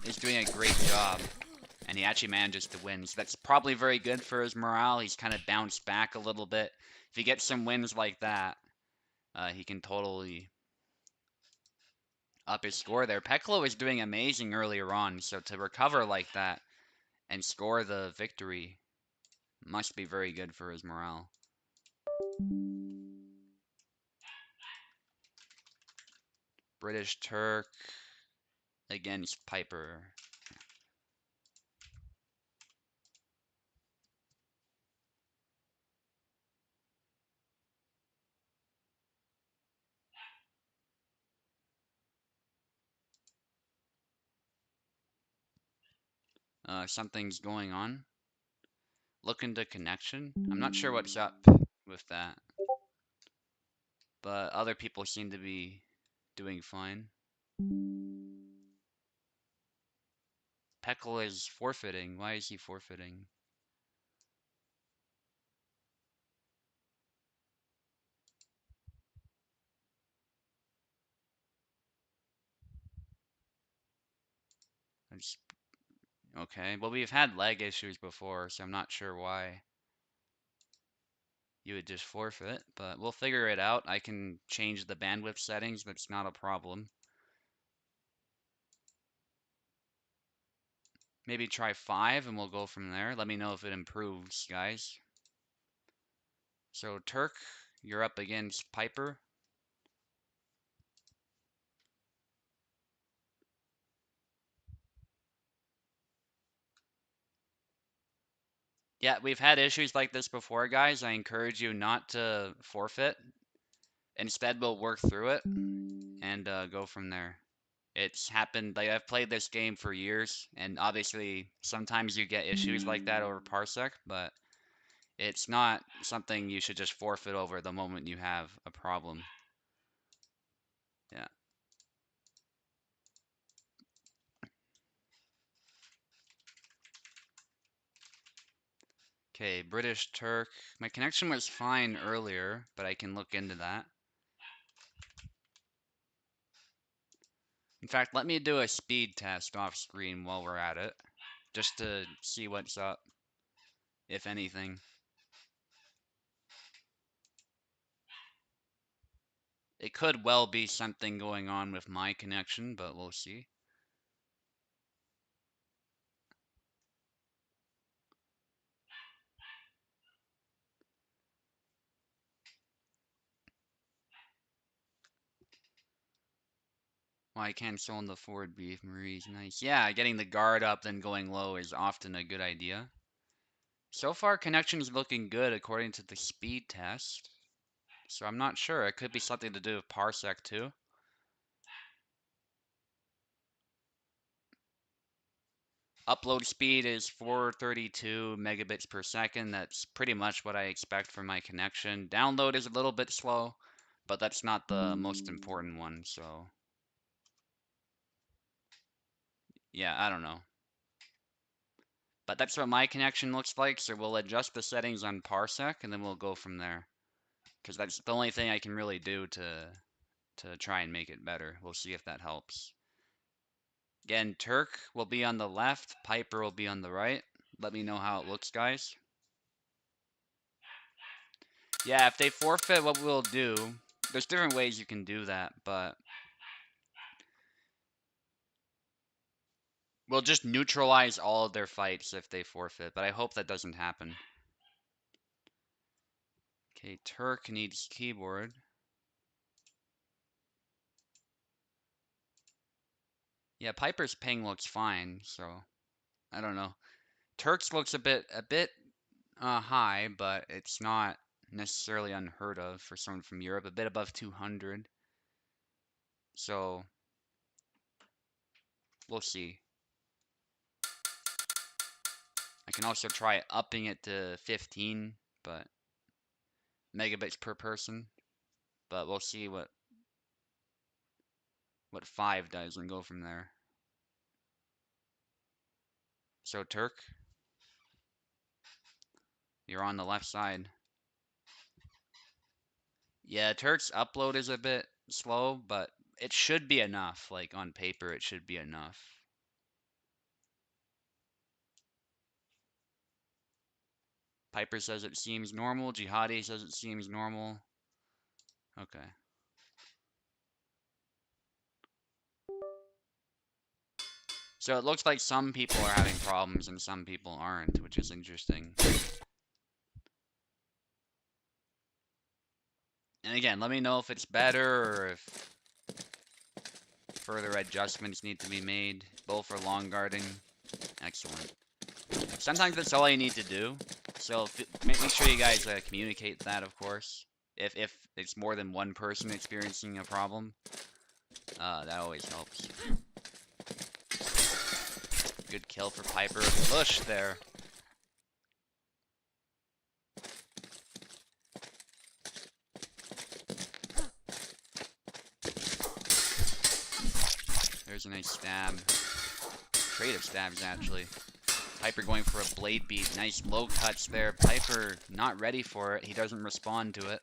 A: is doing a great job, and he actually manages to win. So that's probably very good for his morale. He's kind of bounced back a little bit. If he gets some wins like that, he can totally up his score there. Pekla was doing amazing earlier on, so to recover like that and score the victory must be very good for his morale. British Turk against Piper. Something's going on. Look into connection. I'm not sure what's up with that, but other people seem to be doing fine. Pekla is forfeiting. Why is he forfeiting? That's okay. Well, we've had leg issues before, so I'm not sure why you would just forfeit, but we'll figure it out. I can change the bandwidth settings. That's not a problem. Maybe try 5 and we'll go from there. Let me know if it improves, guys. So, Turk, you're up against Piper. Yeah, we've had issues like this before, guys. I encourage you not to forfeit. Instead, we'll work through it and go from there. It's happened, like, I've played this game for years, and obviously sometimes you get issues like that over Parsec, but it's not something you should just forfeit over the moment you have a problem. Yeah. Okay, British Turk. My connection was fine earlier, but I can look into that. In fact, let me do a speed test off screen while we're at it, just to see what's up, if anything. It could well be something going on with my connection, but we'll see. Why canceling the forward beef, Marie's nice. Yeah, getting the guard up then going low is often a good idea. So far, connection's looking good according to the speed test. So I'm not sure. It could be something to do with Parsec too. Upload speed is 432 megabits per second. That's pretty much what I expect from my connection. Download is a little bit slow, but that's not the most important one, so yeah, I don't know. But that's what my connection looks like, so we'll adjust the settings on Parsec and then we'll go from there. Because that's the only thing I can really do to try and make it better. We'll see if that helps. Again, Turk will be on the left, Piper will be on the right. Let me know how it looks, guys. Yeah, if they forfeit, what we'll do, there's different ways you can do that, but we'll just neutralize all of their fights if they forfeit, but I hope that doesn't happen. Okay, Turk needs keyboard. Yeah, Piper's ping looks fine, so I don't know. Turk's looks a bit high, but it's not necessarily unheard of for someone from Europe, a bit above 200. So we'll see. I can also try upping it to 15, but megabits per person. But we'll see what 5 does and go from there. So Turk, you're on the left side. Yeah, Turk's upload is a bit slow, but it should be enough. Like on paper, it should be enough. Piper says it seems normal. Jihadi says it seems normal. Okay. So it looks like some people are having problems and some people aren't, which is interesting. And again, let me know if it's better or if further adjustments need to be made. Both for long guarding. Excellent. Sometimes that's all you need to do. So make sure you guys communicate that, of course. If it's more than one person experiencing a problem, that always helps. Good kill for Piper. Push there. There's a nice stab. Trade of stabs, actually. Piper going for a blade beat. Nice low cuts there. Piper not ready for it. He doesn't respond to it.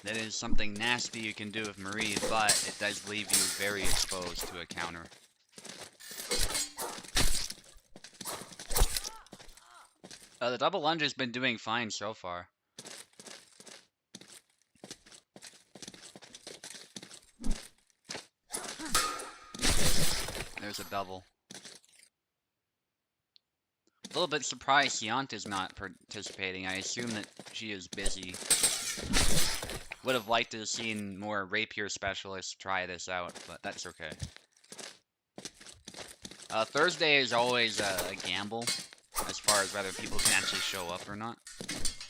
A: That is something nasty you can do with Marie, but it does leave you very exposed to a counter. The double lunge has been doing fine so far. There's a double. A little bit surprised Sianta's not participating. I assume that she is busy. Would have liked to have seen more rapier specialists try this out, but that's okay. Thursday is always a gamble as far as whether people can actually show up or not.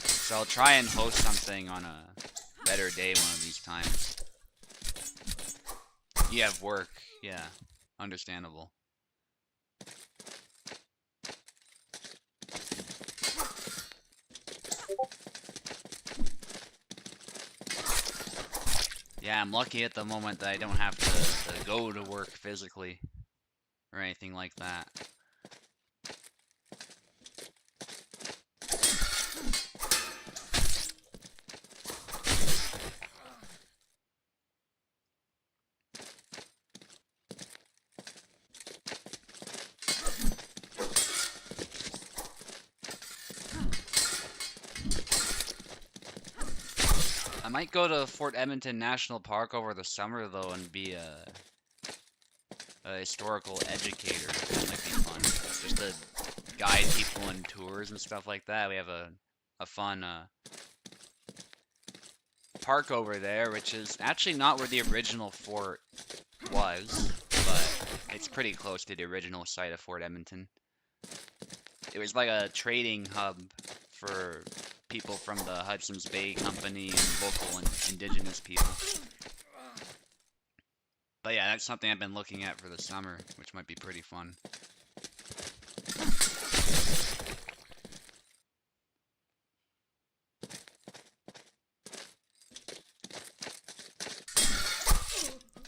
A: So I'll try and host something on a better day one of these times. You have work, yeah, understandable. Yeah, I'm lucky at the moment that I don't have to go to work physically or anything like that. I might go to Fort Edmonton National Park over the summer though and be a historical educator. That might be fun. Just to guide people on tours and stuff like that. We have a fun park over there, which is actually not where the original fort was, but it's pretty close to the original site of Fort Edmonton. It was like a trading hub for people from the Hudson's Bay Company and local and indigenous people. But yeah, that's something I've been looking at for the summer, which might be pretty fun.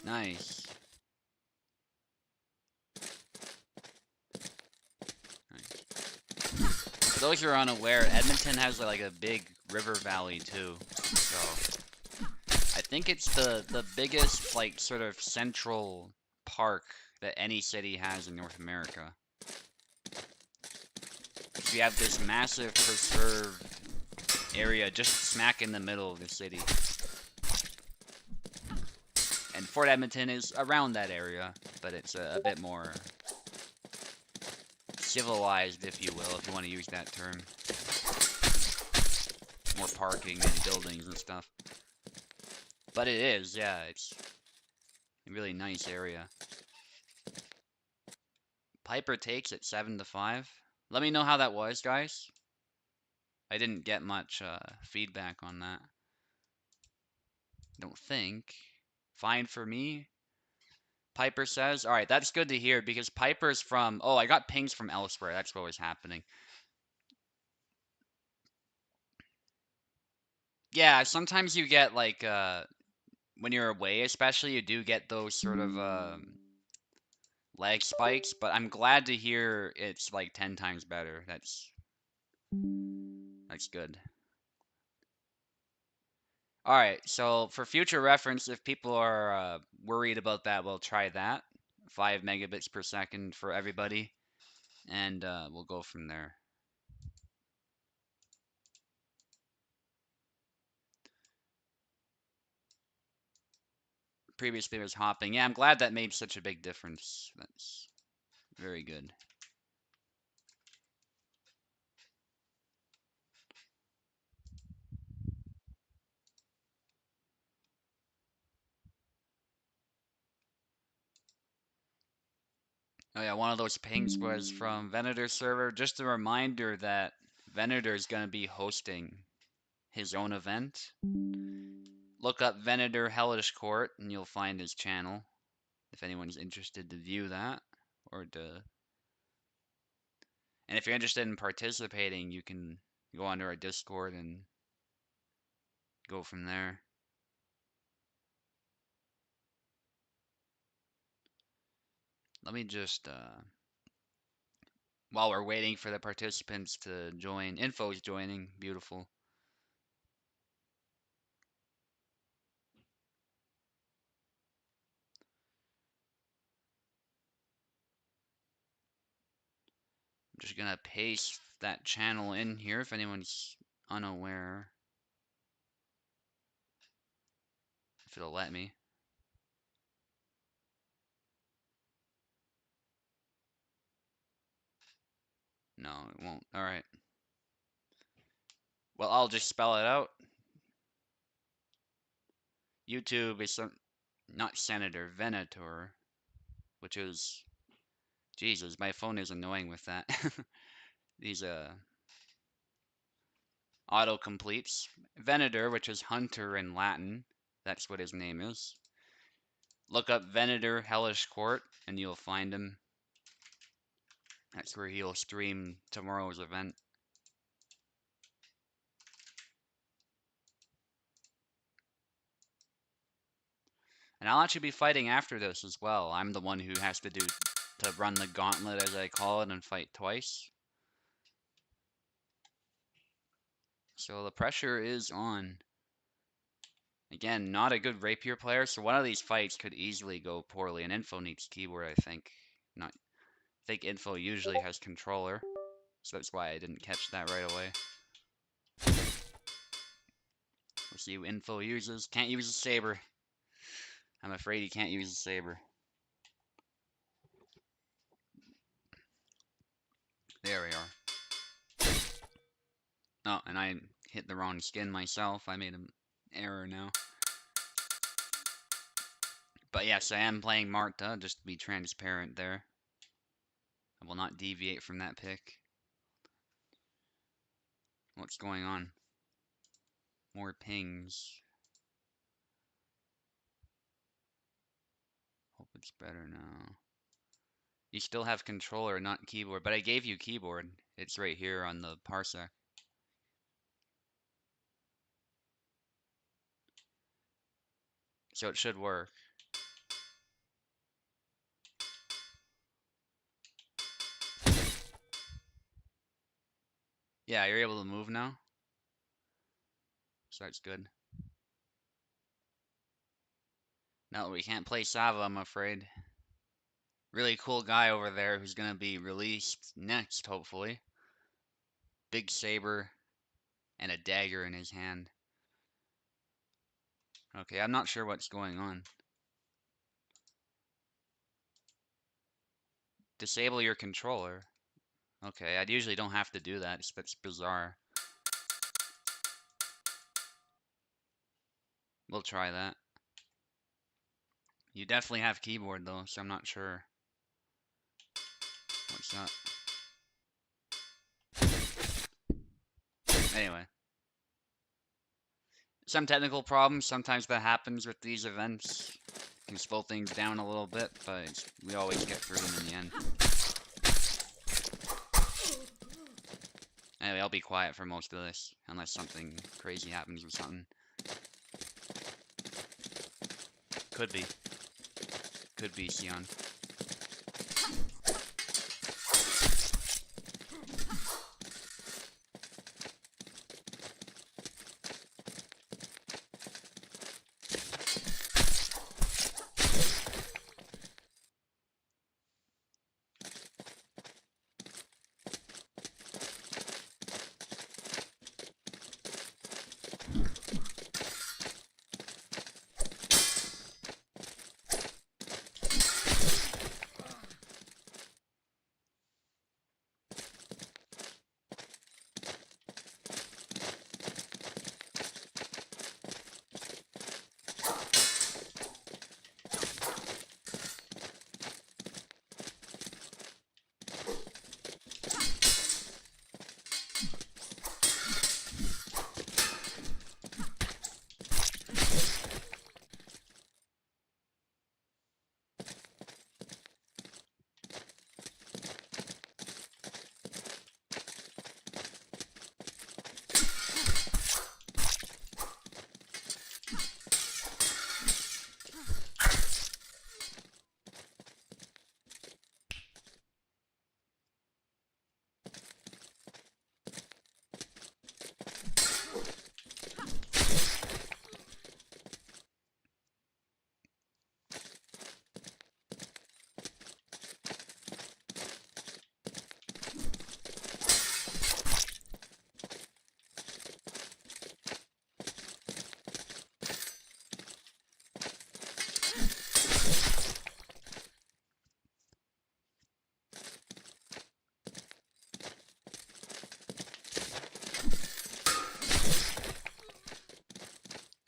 A: Nice. For those who are unaware, Edmonton has like a big river valley too. So I think it's the biggest like sort of central park that any city has in North America. We have this massive preserved area just smack in the middle of the city. And Fort Edmonton is around that area, but it's a bit more civilized, if you will, if you want to use that term. More parking and buildings and stuff. But it is, yeah, it's a really nice area. Piper takes at 7-5. Let me know how that was, guys. I didn't get much feedback on that. Don't think. Fine for me. Piper says. Alright, that's good to hear because Piper's from... Oh, I got pings from elsewhere. That's what was happening. Yeah, sometimes you get like... when you're away especially, you do get those sort of lag spikes, but I'm glad to hear it's like 10 times better. That's good. Alright, so for future reference, if people are worried about that, we'll try that. 5 megabits per second for everybody, and we'll go from there. Previously was hopping. Yeah, I'm glad that made such a big difference. That's very good. Oh yeah, one of those pings was from Venator's server. Just a reminder that Venator is going to be hosting his own event. Look up Venator Hellish Court and you'll find his channel if anyone's interested to view that or to... And if you're interested in participating, you can go onto our Discord and go from there. Let me just while we're waiting for the participants to join, info's joining. Beautiful. I'm just gonna paste that channel in here if anyone's unaware. If it'll let me. No, it won't. Alright. Well, I'll just spell it out. YouTube is not Senator, Venator, which is Jesus, my phone is annoying with that. These auto-completes. Venator, which is hunter in Latin. That's what his name is. Look up Venator Hellish Quart and you'll find him. That's where he'll stream tomorrow's event. And I'll actually be fighting after this as well. I'm the one who has to run the gauntlet, as I call it, and fight twice. So the pressure is on. Again, not a good rapier player, so one of these fights could easily go poorly. And Info needs keyboard, I think. I think Info usually has controller, so that's why I didn't catch that right away. We'll see who Info uses. Can't use a saber. I'm afraid he can't use a saber. There we are. Oh, and I hit the wrong skin myself. I made an error now. But yes, I am playing Marta, just to be transparent there. I will not deviate from that pick. What's going on? More pings. Hope it's better now. You still have controller, not keyboard, but I gave you keyboard. It's right here on the parsec. So it should work. Yeah, you're able to move now. So that's good. No, we can't play Sava, I'm afraid. Really cool guy over there who's gonna be released next, hopefully. Big saber and a dagger in his hand. Okay, I'm not sure what's going on. Disable your controller. Okay, I usually don't have to do that. That's bizarre. We'll try that. You definitely have keyboard though, so I'm not sure. What's that? Anyway. Some technical problems, sometimes that happens with these events. Can slow things down a little bit, but we always get through them in the end. Anyway, I'll be quiet for most of this, unless something crazy happens or something. Could be. Could be, Sion.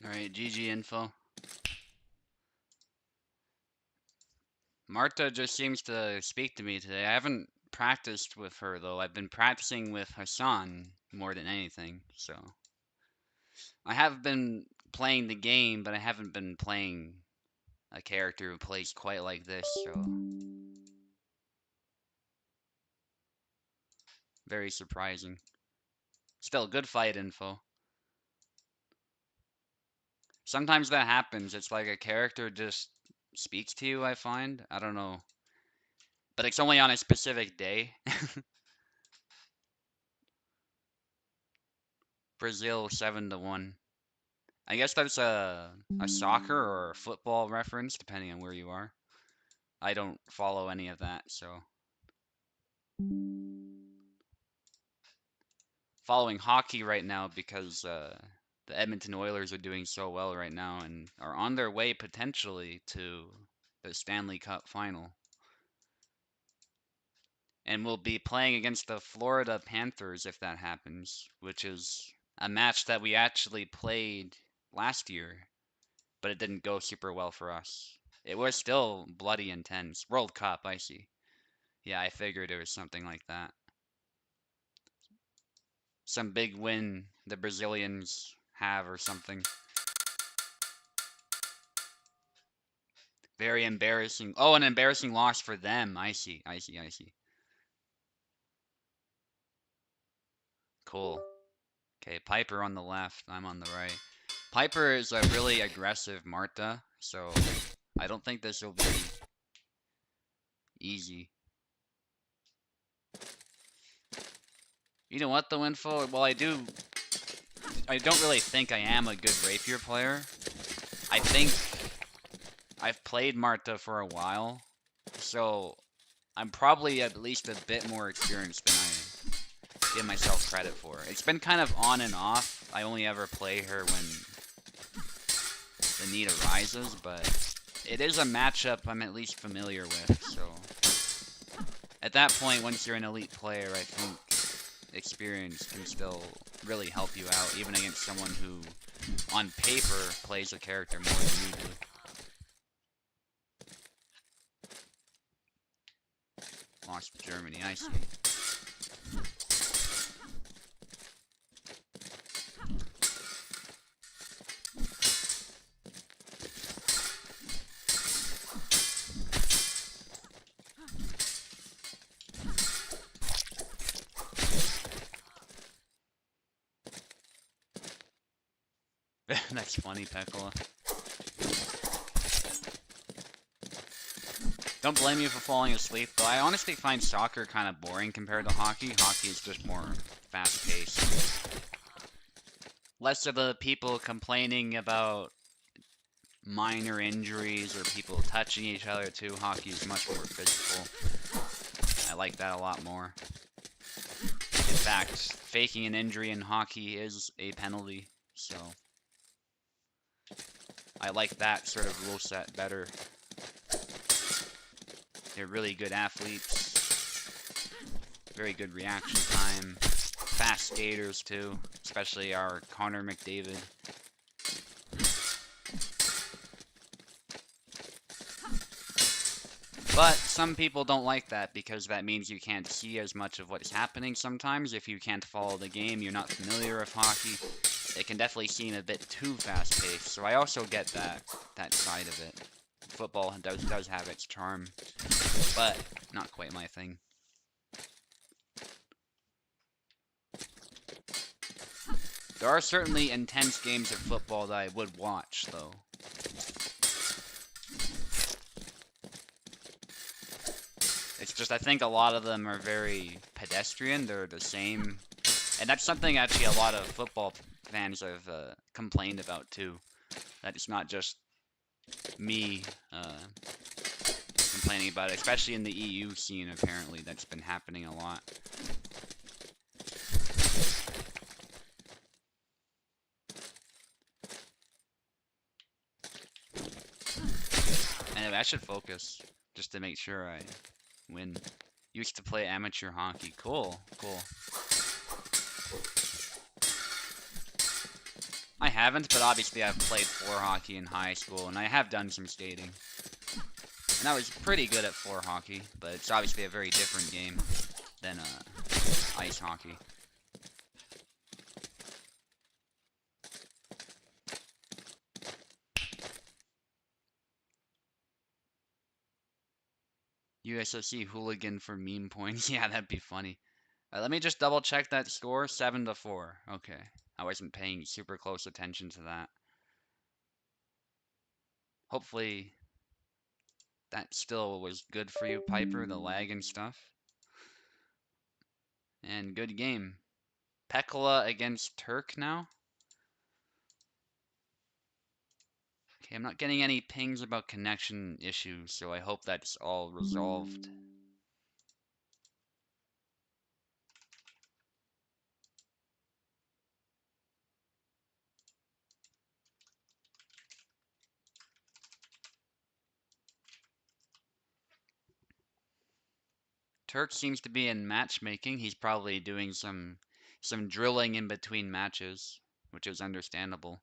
A: Alright, GG info. Marta just seems to speak to me today. I haven't practiced with her though. I've been practicing with Hassan more than anything. So I have been playing the game, but I haven't been playing a character who plays quite like this. So very surprising. Still good fight info. Sometimes that happens. It's like a character just speaks to you, I find. I don't know. But it's only on a specific day. Brazil 7-1. I guess that's a soccer or a football reference, depending on where you are. I don't follow any of that, so following hockey right now because the Edmonton Oilers are doing so well right now and are on their way potentially to the Stanley Cup final. And we'll be playing against the Florida Panthers if that happens, which is a match that we actually played last year, but it didn't go super well for us. It was still bloody intense. World Cup, I see. Yeah, I figured it was something like that. Some big win the Brazilians have or something. Very embarrassing. Oh, an embarrassing loss for them. I see. I see. I see. Cool. Okay, Piper on the left. I'm on the right. Piper is a really aggressive Marta, so I don't think this will be easy. You know what, though, info? Well, I don't really think I am a good rapier player. I think I've played Marta for a while, so I'm probably at least a bit more experienced than I give myself credit for. It's been kind of on and off. I only ever play her when the need arises, but it is a matchup I'm at least familiar with, so at that point, once you're an elite player, I think experience can still really help you out, even against someone who, on paper, plays a character more than you do. Lost to Germany, I see. That's funny, Pekla. Don't blame you for falling asleep, though I honestly find soccer kind of boring compared to hockey. Hockey is just more fast-paced. Less of the people complaining about minor injuries or people touching each other too. Hockey is much more physical. I like that a lot more. In fact, faking an injury in hockey is a penalty, so I like that sort of rule set better. They're really good athletes, very good reaction time, fast skaters too, especially our Connor McDavid. But some people don't like that because that means you can't see as much of what's happening sometimes. If you can't follow the game, you're not familiar with hockey, it can definitely seem a bit too fast-paced. So I also get that side of it. Football does have its charm, but not quite my thing. There are certainly intense games of football that I would watch, though. It's just I think a lot of them are very pedestrian. They're the same. And that's something actually a lot of football fans have complained about too. That it's not just me complaining about it, especially in the EU scene apparently that's been happening a lot. Anyway, I should focus just to make sure I win. Used to play amateur hockey. Cool, cool. I haven't, but obviously I've played floor hockey in high school, and I have done some skating. And I was pretty good at floor hockey, but it's obviously a very different game than ice hockey. USOC hooligan for meme points. Yeah, that'd be funny. Let me just double check that score. 7-4. Okay. I wasn't paying super close attention to that. Hopefully that still was good for you, Piper, the lag and stuff. And good game. Pekla against Turk now. Okay, I'm not getting any pings about connection issues, so I hope that's all resolved. Turk seems to be in matchmaking. He's probably doing some drilling in between matches, which is understandable.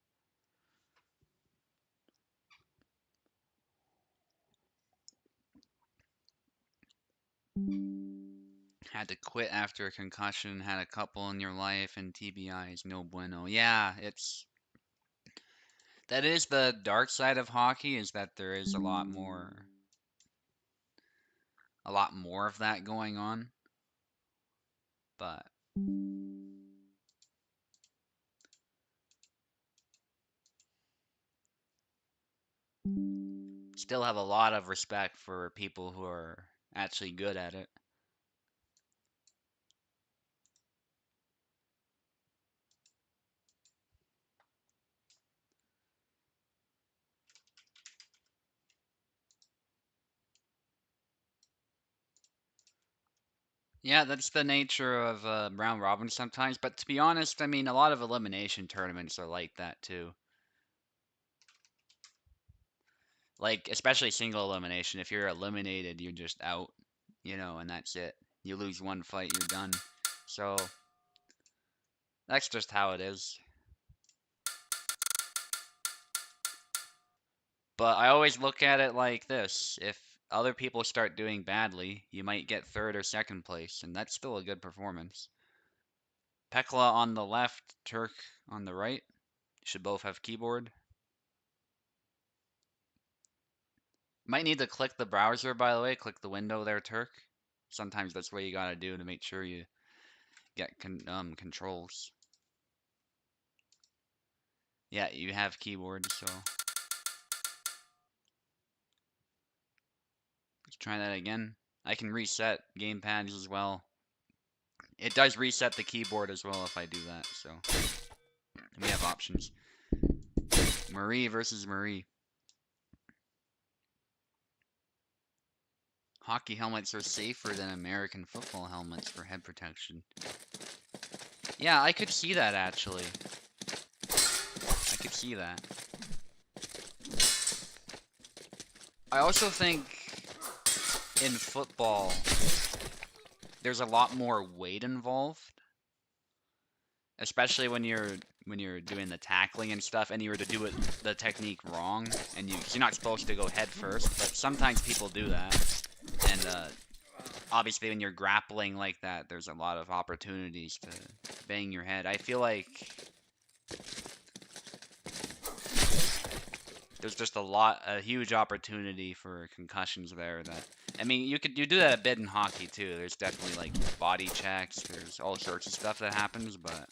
A: Had to quit after a concussion, had a couple in your life, and TBI is no bueno. Yeah, that is the dark side of hockey, is that there is a lot more of that going on. But still have a lot of respect for people who are actually good at it. Yeah, that's the nature of round robin sometimes. But to be honest, I mean, a lot of elimination tournaments are like that too. Like, especially single elimination. If you're eliminated, you're just out, and that's it. You lose one fight, you're done. So, that's just how it is. But I always look at it like this. If other people start doing badly, you might get third or second place, and that's still a good performance. Pekla on the left, Turk on the right. Should both have keyboard. Might need to click the browser, by the way. Click the window there, Turk. Sometimes that's what you gotta do to make sure you get controls. Yeah, you have keyboard, so let's try that again. I can reset gamepads as well. It does reset the keyboard as well if I do that, so we have options. Marie versus Marie. Hockey helmets are safer than American football helmets for head protection. Yeah, I could see that actually. I could see that. I also think in football there's a lot more weight involved, especially when you're doing the tackling and stuff, and you were to do the technique wrong, and you're not supposed to go head first, but sometimes people do that, and obviously when you're grappling like that, there's a lot of opportunities to bang your head. I feel like there's just a huge opportunity for concussions there. That, I mean, you do that a bit in hockey too. There's definitely like body checks. There's all sorts of stuff that happens, but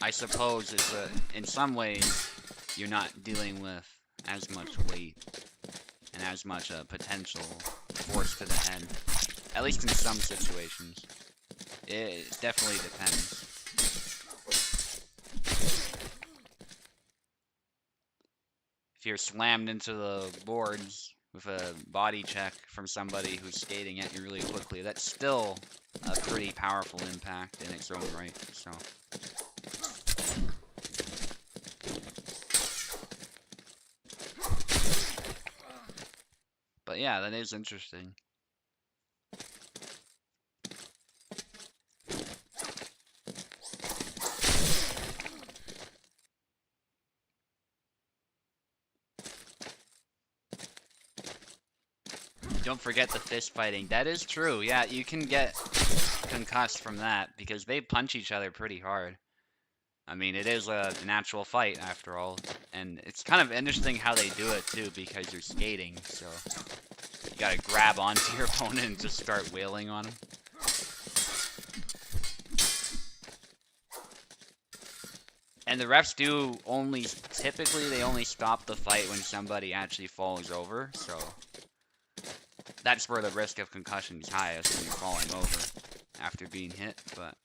A: I suppose it's in some ways you're not dealing with as much weight and as much potential force to the head. At least in some situations. It definitely depends. If you're slammed into the boards with a body check from somebody who's skating at you really quickly, that's still a pretty powerful impact in its own right, so. But yeah, that is interesting. don't forget the fist fighting. That is true. Yeah, you can get concussed from that because they punch each other pretty hard. I mean, it is a natural fight after all, and it's kind of interesting how they do it too because you're skating, so you gotta grab onto your opponent and just start wailing on him. And the refs do only, typically they only stop the fight when somebody actually falls over, so that's where the risk of concussion is highest, when you're falling over after being hit, but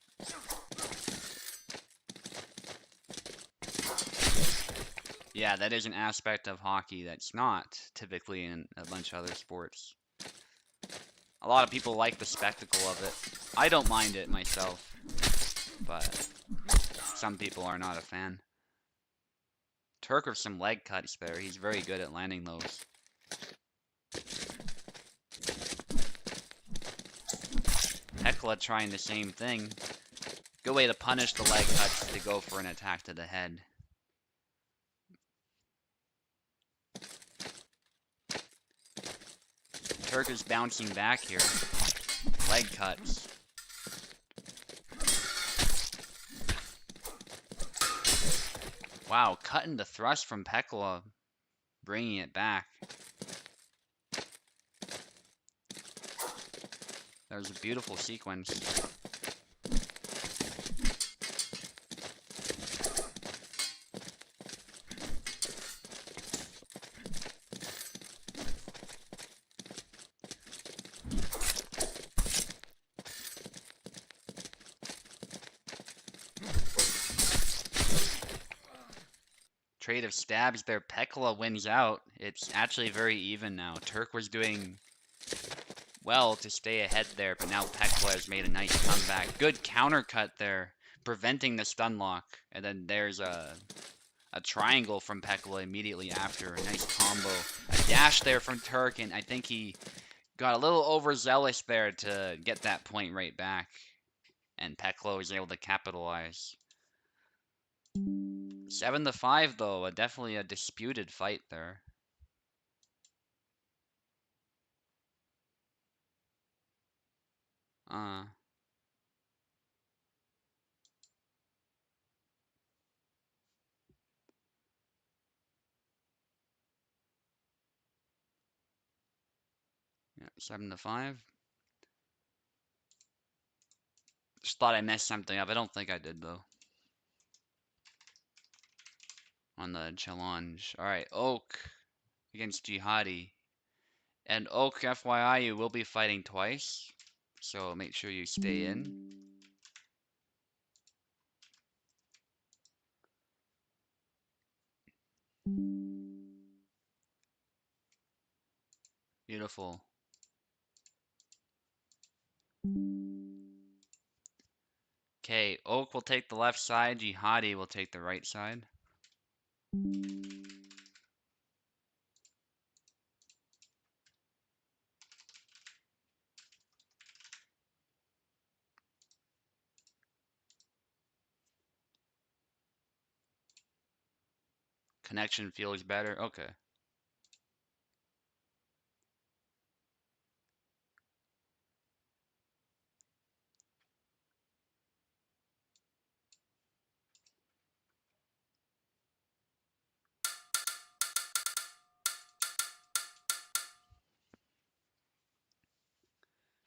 A: yeah, that is an aspect of hockey that's not typically in a bunch of other sports. A lot of people like the spectacle of it. I don't mind it myself, but some people are not a fan. Turk with some leg cuts there. He's very good at landing those. Hekla trying the same thing. Good way to punish the leg cuts to go for an attack to the head. Turk is bouncing back here. Leg cuts. Wow, cutting the thrust from Pekla, bringing it back. That was a beautiful sequence. Trade of stabs there. Pekla wins out. It's actually very even now. Turk was doing well to stay ahead there, but now Pekla has made a nice comeback. Good counter cut there, preventing the stun lock. And then there's a triangle from Pekla immediately after. A nice combo. A dash there from Turk, and I think he got a little overzealous there to get that point right back. And Pekla was able to capitalize. 7-5 though, definitely a disputed fight there. Yeah, 7-5. Just thought I messed something up. I don't think I did though. On the challenge. Alright, Oak against Jihadi. And Oak, FYI, you will be fighting twice. So make sure you stay in. Beautiful. Okay, Oak will take the left side. Jihadi will take the right side. Connection feels better. Okay.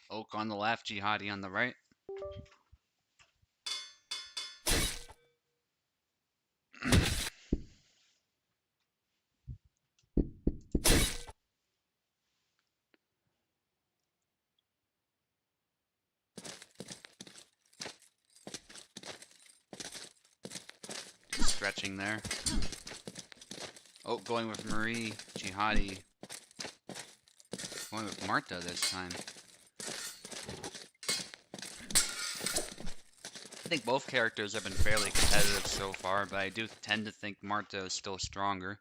A: Oak on the left, Jihadi on the right. Stretching there. Oak going with Marie, Jihadi going with Marta this time. I think both characters have been fairly competitive so far, but I do tend to think Marta is still stronger.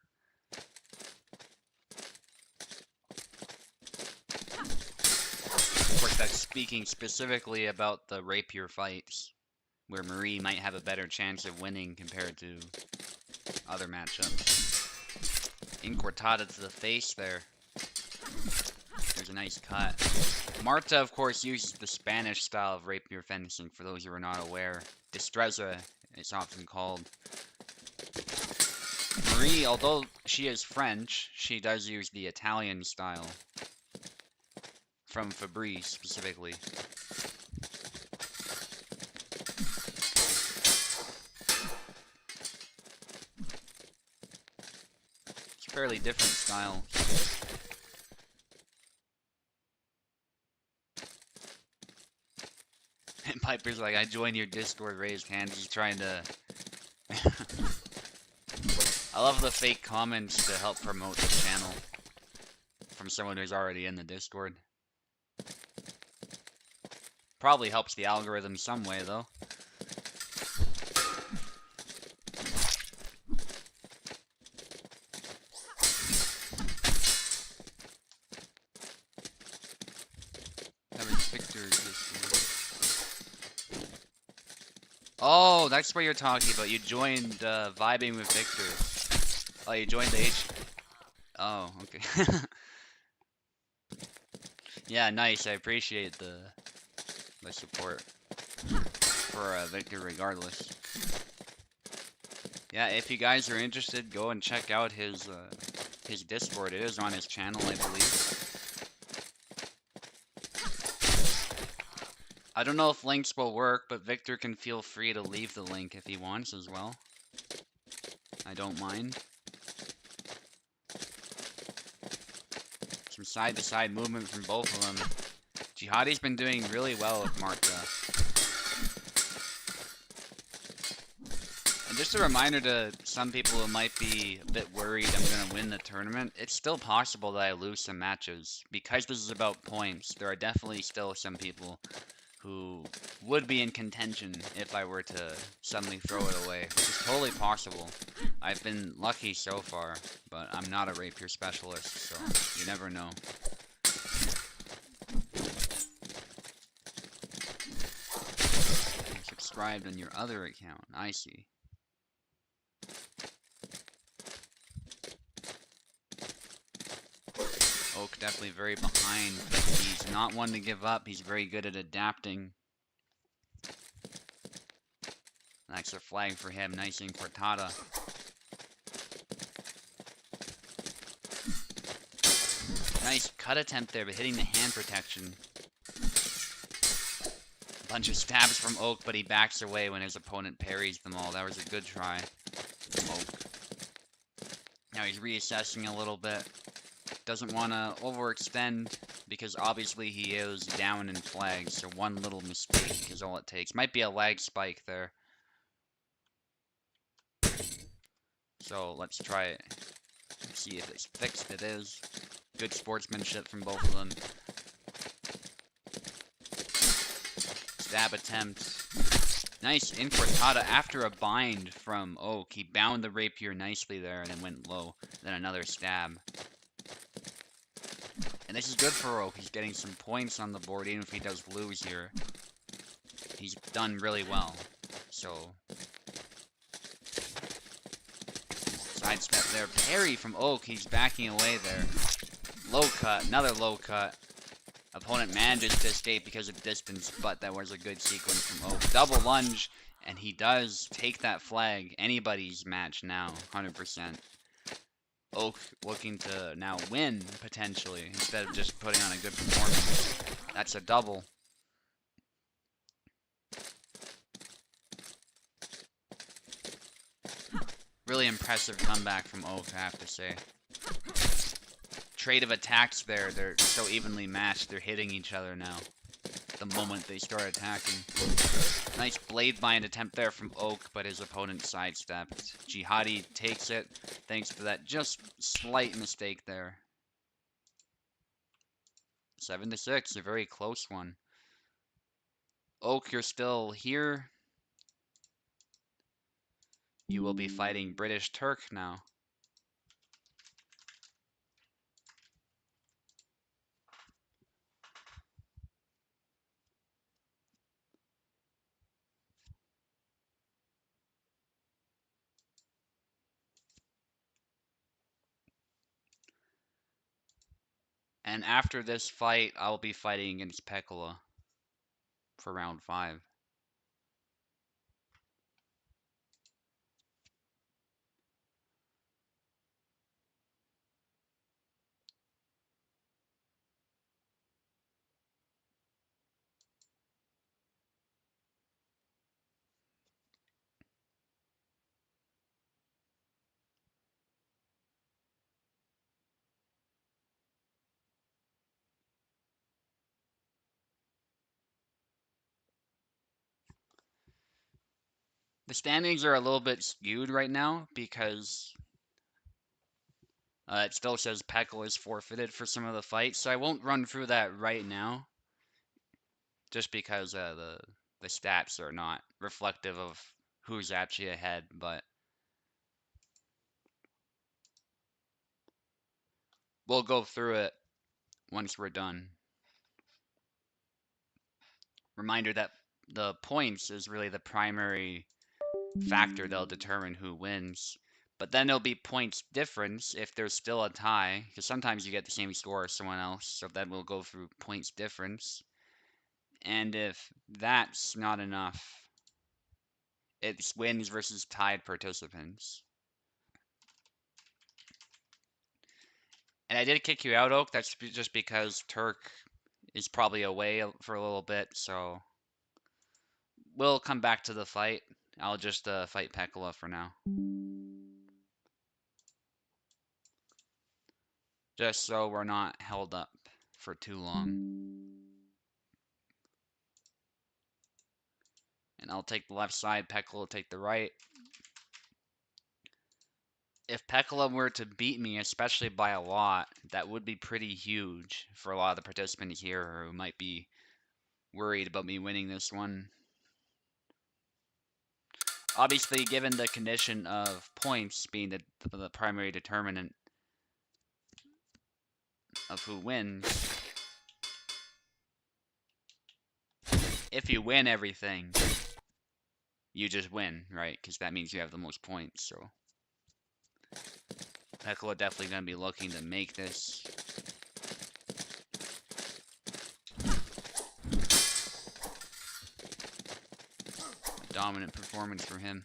A: Of course, that's speaking specifically about the rapier fights, where Marie might have a better chance of winning compared to other matchups. Incortada to the face there. There's There's a nice cut. Marta, of course, uses the Spanish style of rapier fencing, for those who are not aware. Destreza, it's often called. Marie, although she is French, she does use the Italian style. From Fabrice, specifically. It's a fairly different style. And Piper's like, I joined your Discord, raised hands. He's trying to... I love the fake comments to help promote the channel from someone who's already in the Discord. Probably helps the algorithm some way, though. Oh, that's what you're talking about. You joined Vibing with Victor. Oh, you joined the H... Oh, okay. Yeah, nice. I appreciate the support for Victor regardless. Yeah, if you guys are interested, go and check out his Discord. It is on his channel, I believe. I don't know if links will work, but Victor can feel free to leave the link if he wants as well. I don't mind. Some side-to-side movement from both of them. Jihadi's been doing really well with Marta. And just a reminder to some people who might be a bit worried I'm going to win the tournament, it's still possible that I lose some matches. Because this is about points, there are definitely still some people who would be in contention if I were to suddenly throw it away, which is totally possible. I've been lucky so far, but I'm not a rapier specialist, so you never know. You're subscribed on your other account, I see. Oak definitely very behind, but he's not one to give up. He's very good at adapting. That's a flag for him. Nice incortada. Nice cut attempt there, but hitting the hand protection. A bunch of stabs from Oak, but he backs away when his opponent parries them all. That was a good try from Oak. Now he's reassessing a little bit. Doesn't want to overextend because obviously he is down in flags, so one little mistake is all it takes. Might be a lag spike there. So let's try it. See if it's fixed. It is. Good sportsmanship from both of them. Stab attempt. Nice incortada after a bind from Oak. He bound the rapier nicely there and then went low. Then another stab. And this is good for Oak. He's getting some points on the board, even if he does lose here. He's done really well. So, sidestep there. Parry from Oak. He's backing away there. Low cut. Another low cut. Opponent manages to escape because of distance, but that was a good sequence from Oak. Double lunge, and he does take that flag. Anybody's match now, 100%. Oak looking to now win, potentially, instead of just putting on a good performance. That's a double. Really impressive comeback from Oak, I have to say. Trade of attacks there, they're so evenly matched, they're hitting each other now. The moment they start attacking. Nice blade bind attempt there from Oak, but his opponent sidestepped. Jihadi takes it, thanks to that just slight mistake there. 7-6, a very close one. Oak, you're still here. You will be fighting British Turk now. And after this fight, I'll be fighting against Pekala for round 5. The standings are a little bit skewed right now because it still says Pekala is forfeited for some of the fights, so I won't run through that right now, just because the stats are not reflective of who's actually ahead. But we'll go through it once we're done. Reminder that the points is really the primary factor that'll determine who wins. But then there'll be points difference if there's still a tie, because sometimes you get the same score as someone else, so then we'll go through points difference. And if that's not enough, it's wins versus tied participants. And I did kick you out, Oak. That's just because Turk is probably away for a little bit, so we'll come back to the fight. I'll just fight Pekala for now. Just so we're not held up for too long. And I'll take the left side, Pekala will take the right. If Pekala were to beat me, especially by a lot, that would be pretty huge for a lot of the participants here who might be worried about me winning this one. Obviously, given the condition of points being the primary determinant of who wins, if you win everything, you just win, right? Because that means you have the most points, so Pekala definitely going to be looking to make this. A dominant performance for him.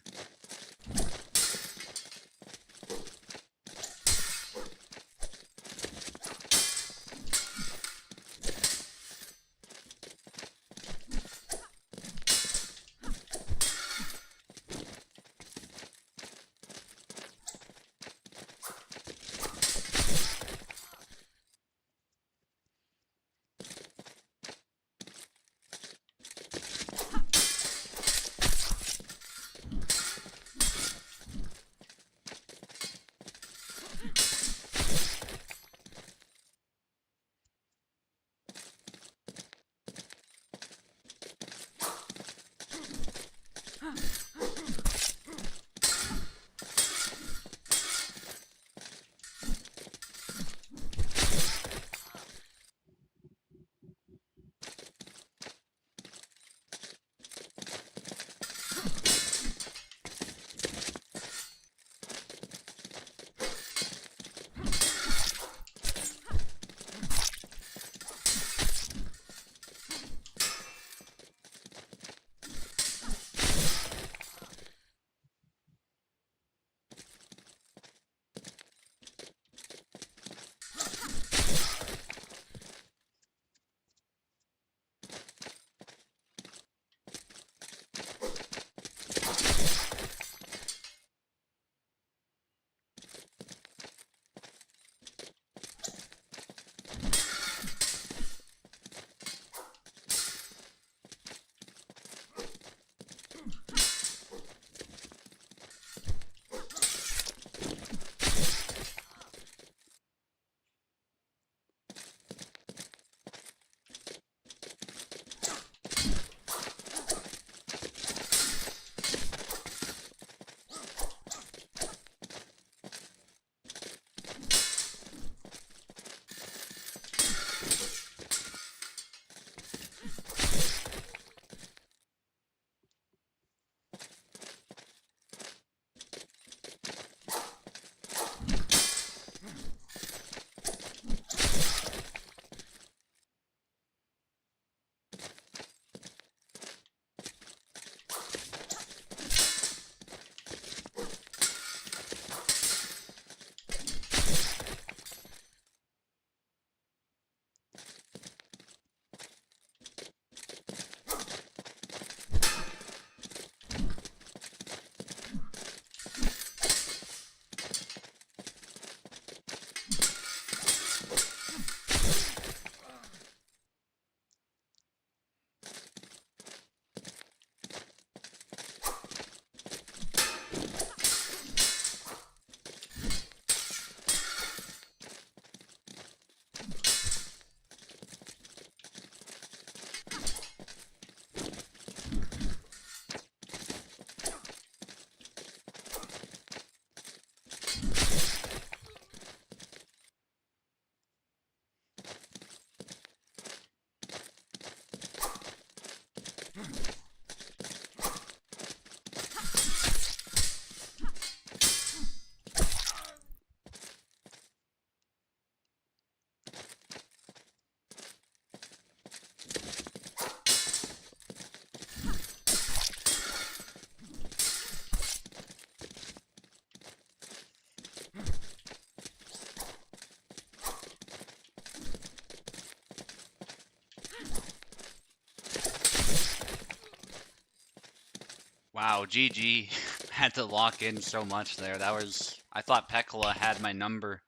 A: Wow, GG. Had to lock in so much there. That was... I thought Pekla had my number.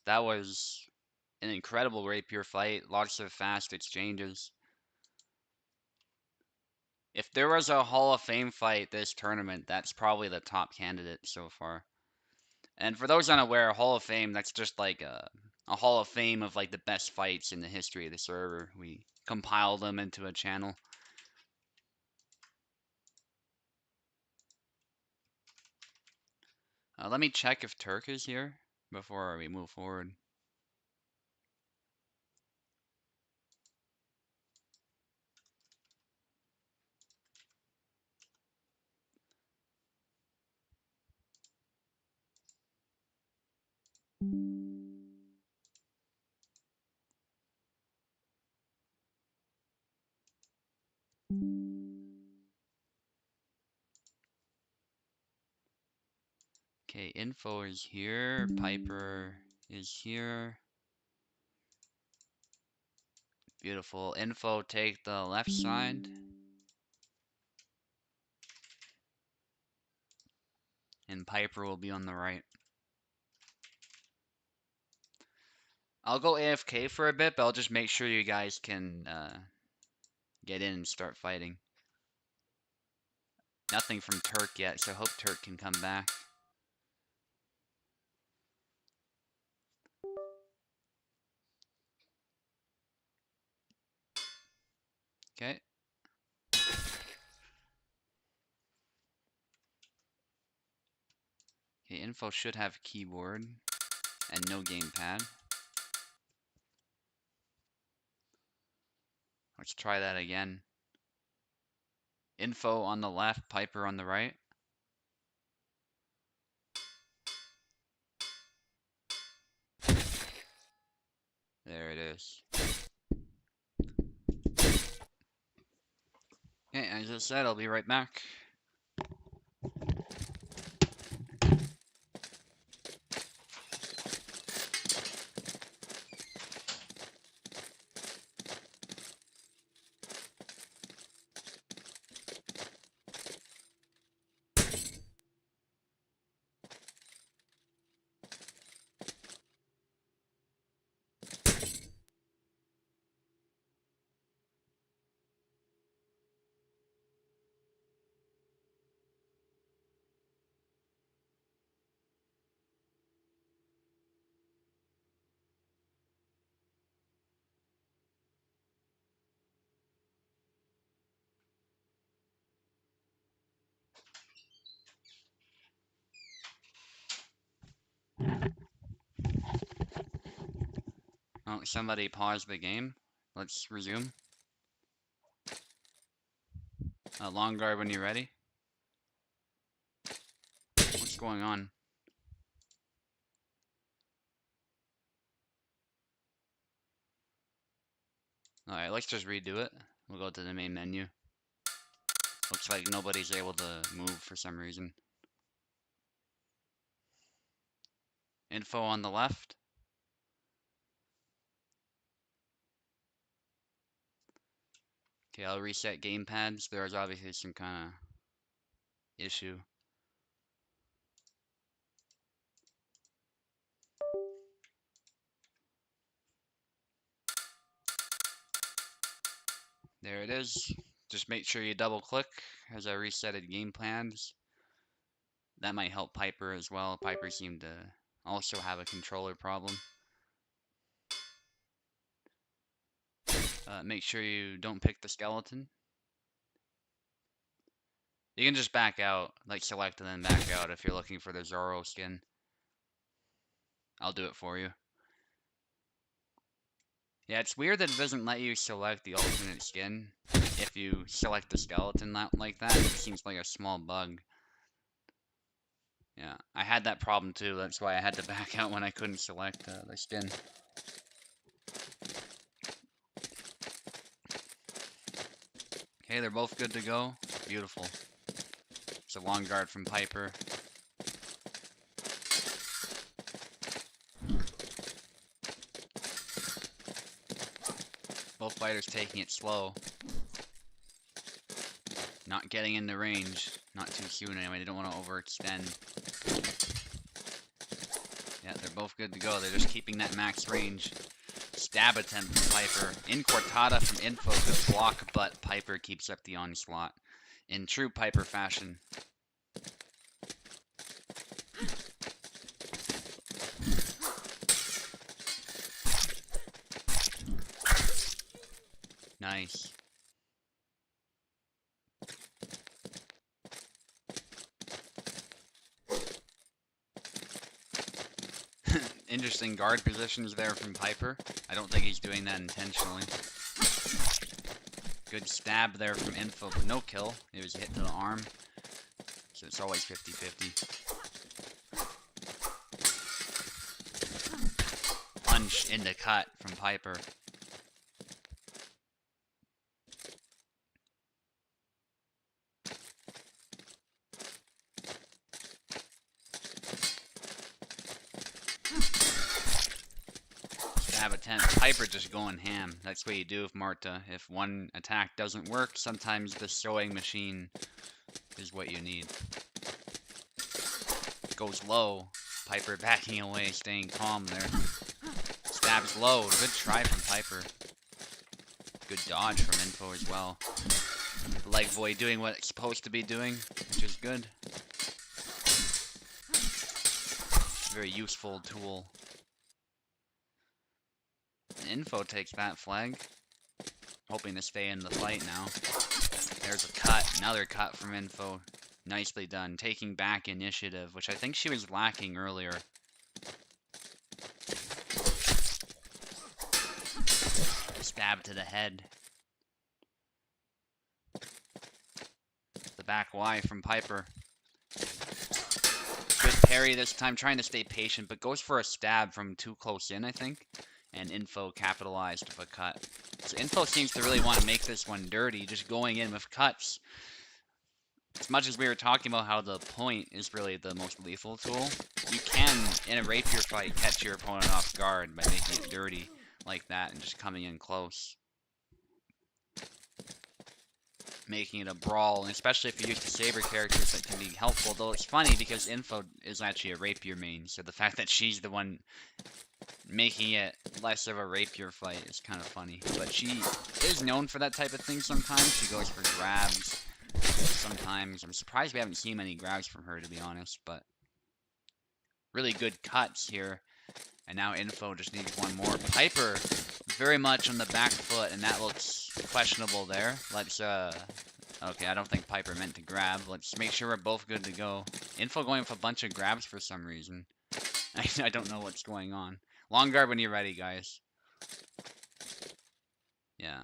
A: That was an incredible rapier fight. Lots of fast exchanges. If there was a Hall of Fame fight this tournament, that's probably the top candidate so far. And for those unaware, Hall of Fame, that's just like a Hall of Fame of like the best fights in the history of the server. We compile them into a channel. Let me check if Turk is here before we move forward. Okay, info is here. Piper is here. Beautiful. Info, take the left side. And Piper will be on the right. I'll go AFK for a bit, but I'll just make sure you guys can get in and start fighting. Nothing from Turk yet, so I hope Turk can come back. Okay. Okay, info should have keyboard and no gamepad. Let's try that again. Info on the left, Piper on the right. There it is. Okay, as I said, I'll be right back. Oh, somebody paused the game. Let's resume. Long guard when you're ready. What's going on? Alright, let's just redo it. We'll go to the main menu. Looks like nobody's able to move for some reason. Info on the left. Okay, I'll reset gamepads. There's obviously some kind of issue. There it is. Just make sure you double click as I resetted gamepads. That might help Piper as well. Piper seemed to also have a controller problem. Make sure you don't pick the skeleton. You can just back out, like select and then back out if you're looking for the Zoro skin. I'll do it for you. Yeah, it's weird that it doesn't let you select the alternate skin if you select the skeleton like that. It seems like a small bug. Yeah, I had that problem too. That's why I had to back out when I couldn't select the skin. Okay, they're both good to go. Beautiful. It's a long guard from Piper. Both fighters taking it slow. Not getting into range. Not too soon anyway. They don't want to overextend. Yeah, they're both good to go. They're just keeping that max range. Stab attempt from Piper. In Cortada from Info. Good block, but Piper keeps up the onslaught. In true Piper fashion. Nice. Interesting guard positions there from Piper. I don't think he's doing that intentionally. Good stab there from Info, but no kill. It was a hit to the arm. So it's always 50-50. Punch into cut from Piper. Stab attempt. Piper just going ham. That's what you do with Marta. If one attack doesn't work, sometimes the sewing machine is what you need. Goes low. Piper backing away, staying calm there. Stabs low. Good try from Piper. Good dodge from Info as well. Leg void doing what it's supposed to be doing, which is good. Very useful tool. Info takes that flag. Hoping to stay in the fight now. There's a cut. Another cut from Info. Nicely done. Taking back initiative, which I think she was lacking earlier. Stab to the head. The back Y from Piper. Good parry this time, trying to stay patient, but goes for a stab from too close in, I think. And Info capitalized with a cut. So Info seems to really want to make this one dirty, just going in with cuts. As much as we were talking about how the point is really the most lethal tool, you can, in a rapier fight, catch your opponent off guard by making it dirty like that and just coming in close. Making it a brawl, and especially if you use the Saber characters, that can be helpful. Though it's funny because Info is actually a rapier main, so the fact that she's the one making it less of a rapier fight is kind of funny. But she is known for that type of thing sometimes. She goes for grabs sometimes. I'm surprised we haven't seen many grabs from her, to be honest, but really good cuts here. And now Info just needs one more. Piper very much on the back foot, and that looks questionable there. Let's, okay, I don't think Piper meant to grab. Let's make sure we're both good to go. Info going with a bunch of grabs for some reason. I don't know what's going on. Long guard when you're ready, guys. Yeah.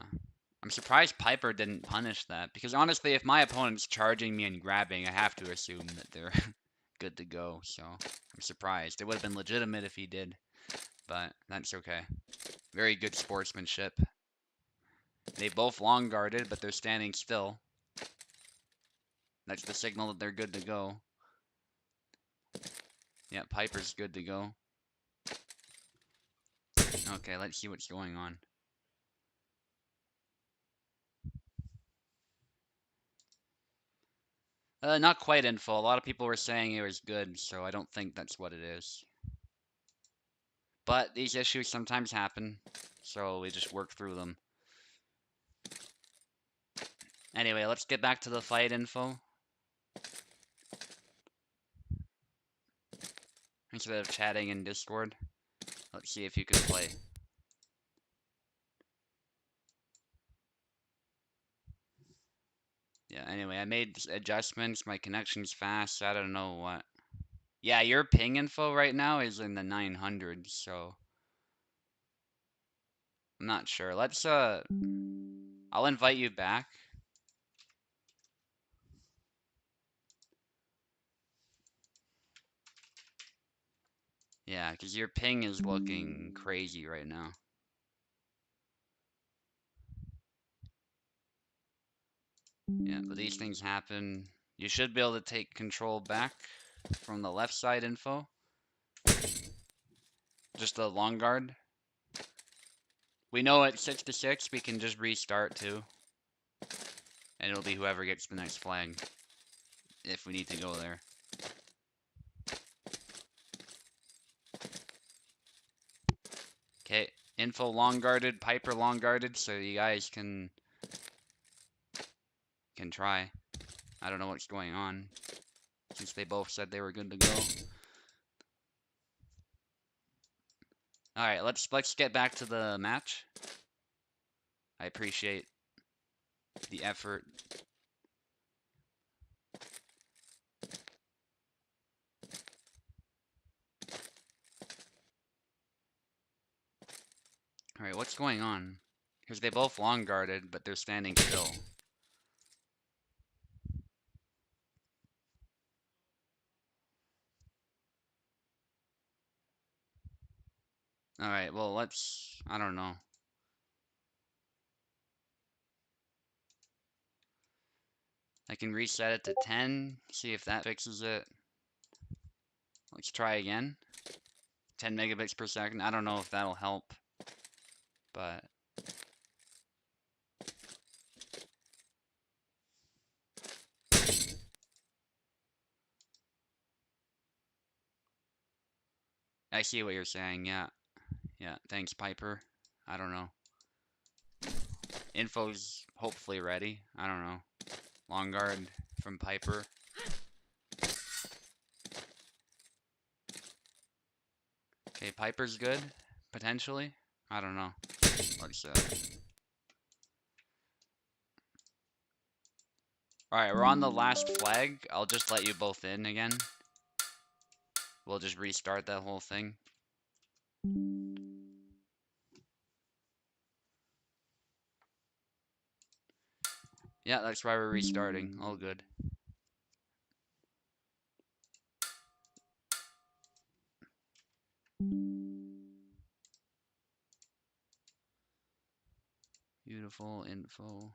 A: I'm surprised Piper didn't punish that, because honestly, if my opponent's charging me and grabbing, I have to assume that they're good to go, so I'm surprised. It would have been legitimate if he did, but that's okay. Very good sportsmanship. They both long guarded, but they're standing still. That's the signal that they're good to go. Yeah, Piper's good to go. Okay, let's see what's going on. Not quite Info. A lot of people were saying it was good, so I don't think that's what it is. But these issues sometimes happen, so we just work through them. Anyway, let's get back to the fight info. Instead of chatting in Discord, let's see if you can play. Yeah, anyway, I made adjustments. My connection's fast. I don't know what. Yeah, your ping info right now is in the 900s, so I'm not sure. Let's, I'll invite you back. Yeah, because your ping is looking crazy right now. Yeah, but these things happen. You should be able to take control back from the left side info. Just the long guard. We know at 6 to 6 we can just restart too. And it'll be whoever gets the next flag. If we need to go there. Okay, info long guarded, Piper long guarded, so you guys can try. I don't know what's going on, since they both said they were good to go. Alright, let's get back to the match. I appreciate the effort. Alright, what's going on? Because they both long guarded, but they're standing still. Alright, well, I don't know. I can reset it to 10, see if that fixes it. Let's try again. 10 megabits per second. I don't know if that'll help, but I see what you're saying. Yeah. Yeah. Thanks, Piper. I don't know. Info's hopefully ready. I don't know. Long guard from Piper. Okay, Piper's good. Potentially. I don't know. Let's Alright, we're on the last flag. I'll just let you both in again. We'll just restart that whole thing. Yeah, that's why we're restarting. All good. Beautiful info.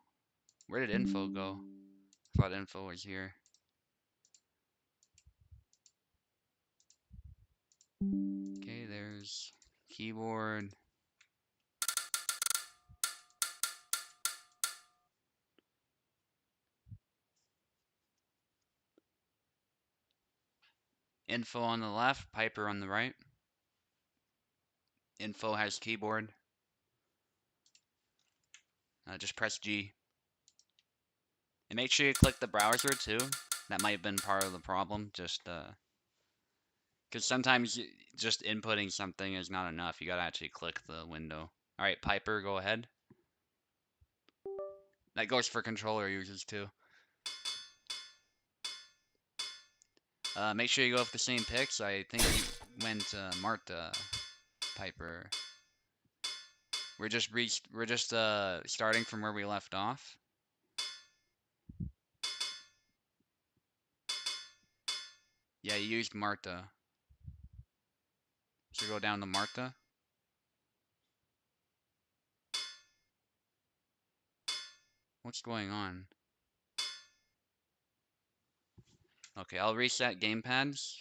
A: Where did info go? I thought info was here. Okay, there's keyboard. Info on the left, Piper on the right. Info has keyboard. Just press G. And make sure you click the browser too. That might have been part of the problem. Just because sometimes just inputting something is not enough. You gotta actually click the window. Alright, Piper, go ahead. That goes for controller users too. Make sure you go with the same picks. I think you went Marta, Piper. We're just starting from where we left off. Yeah, you used Marta. So go down to Marta. What's going on? Okay, I'll reset gamepads.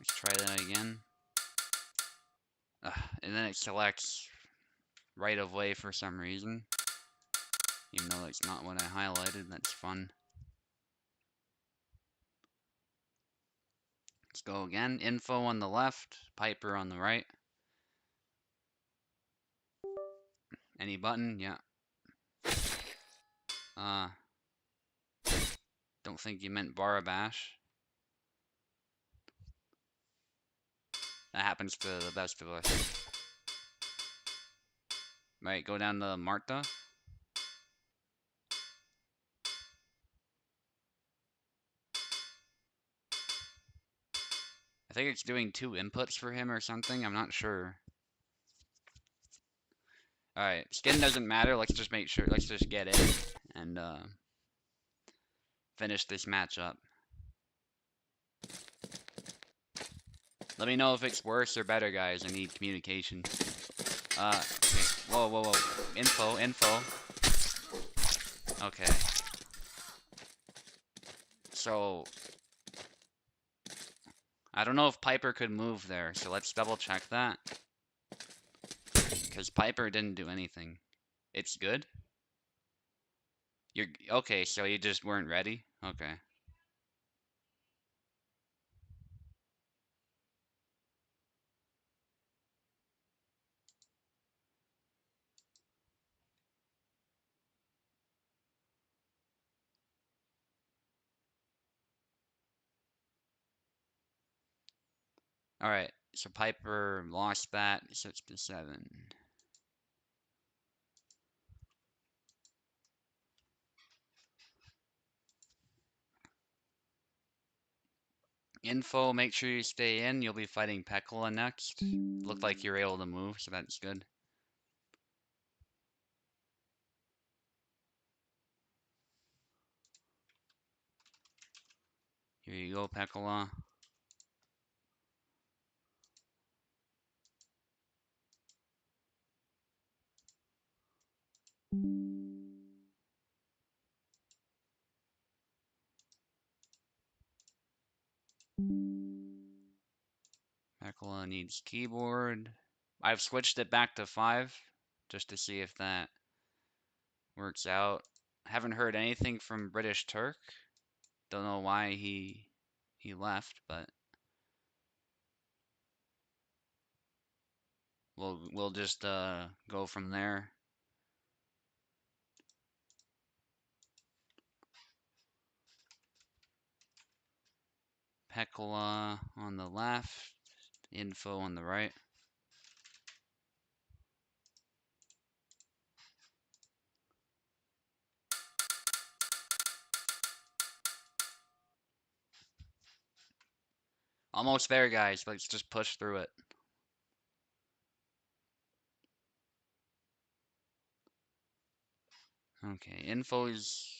A: Let's try that again. And then it selects right of way for some reason. Even though it's not what I highlighted, that's fun. Let's go again. Info on the left, Piper on the right. Any button? Yeah. Don't think you meant Barabash. That happens to the best of us. Right, go down to Marta. I think it's doing 2 inputs for him or something. I'm not sure. Alright, skin doesn't matter. Let's just make sure. Let's just get in and finish this matchup. Let me know if it's worse or better, guys. I need communication. Okay. Whoa, whoa, whoa. Info. Okay. So, I don't know if Piper could move there, so let's double check that. Because Piper didn't do anything. It's good? You're okay, so you just weren't ready? Okay. Alright, so Piper lost that 6-7. Info, make sure you stay in. You'll be fighting Pekla next. Looked like you were able to move, so that's good. Here you go, Pekla. Pekla needs keyboard. I've switched it back to 5 just to see if that works out. Haven't heard anything from British Turk. Don't know why he left, but we'll just go from there. Pekla on the left, info on the right. Almost there, guys. Let's just push through it. Okay, info's...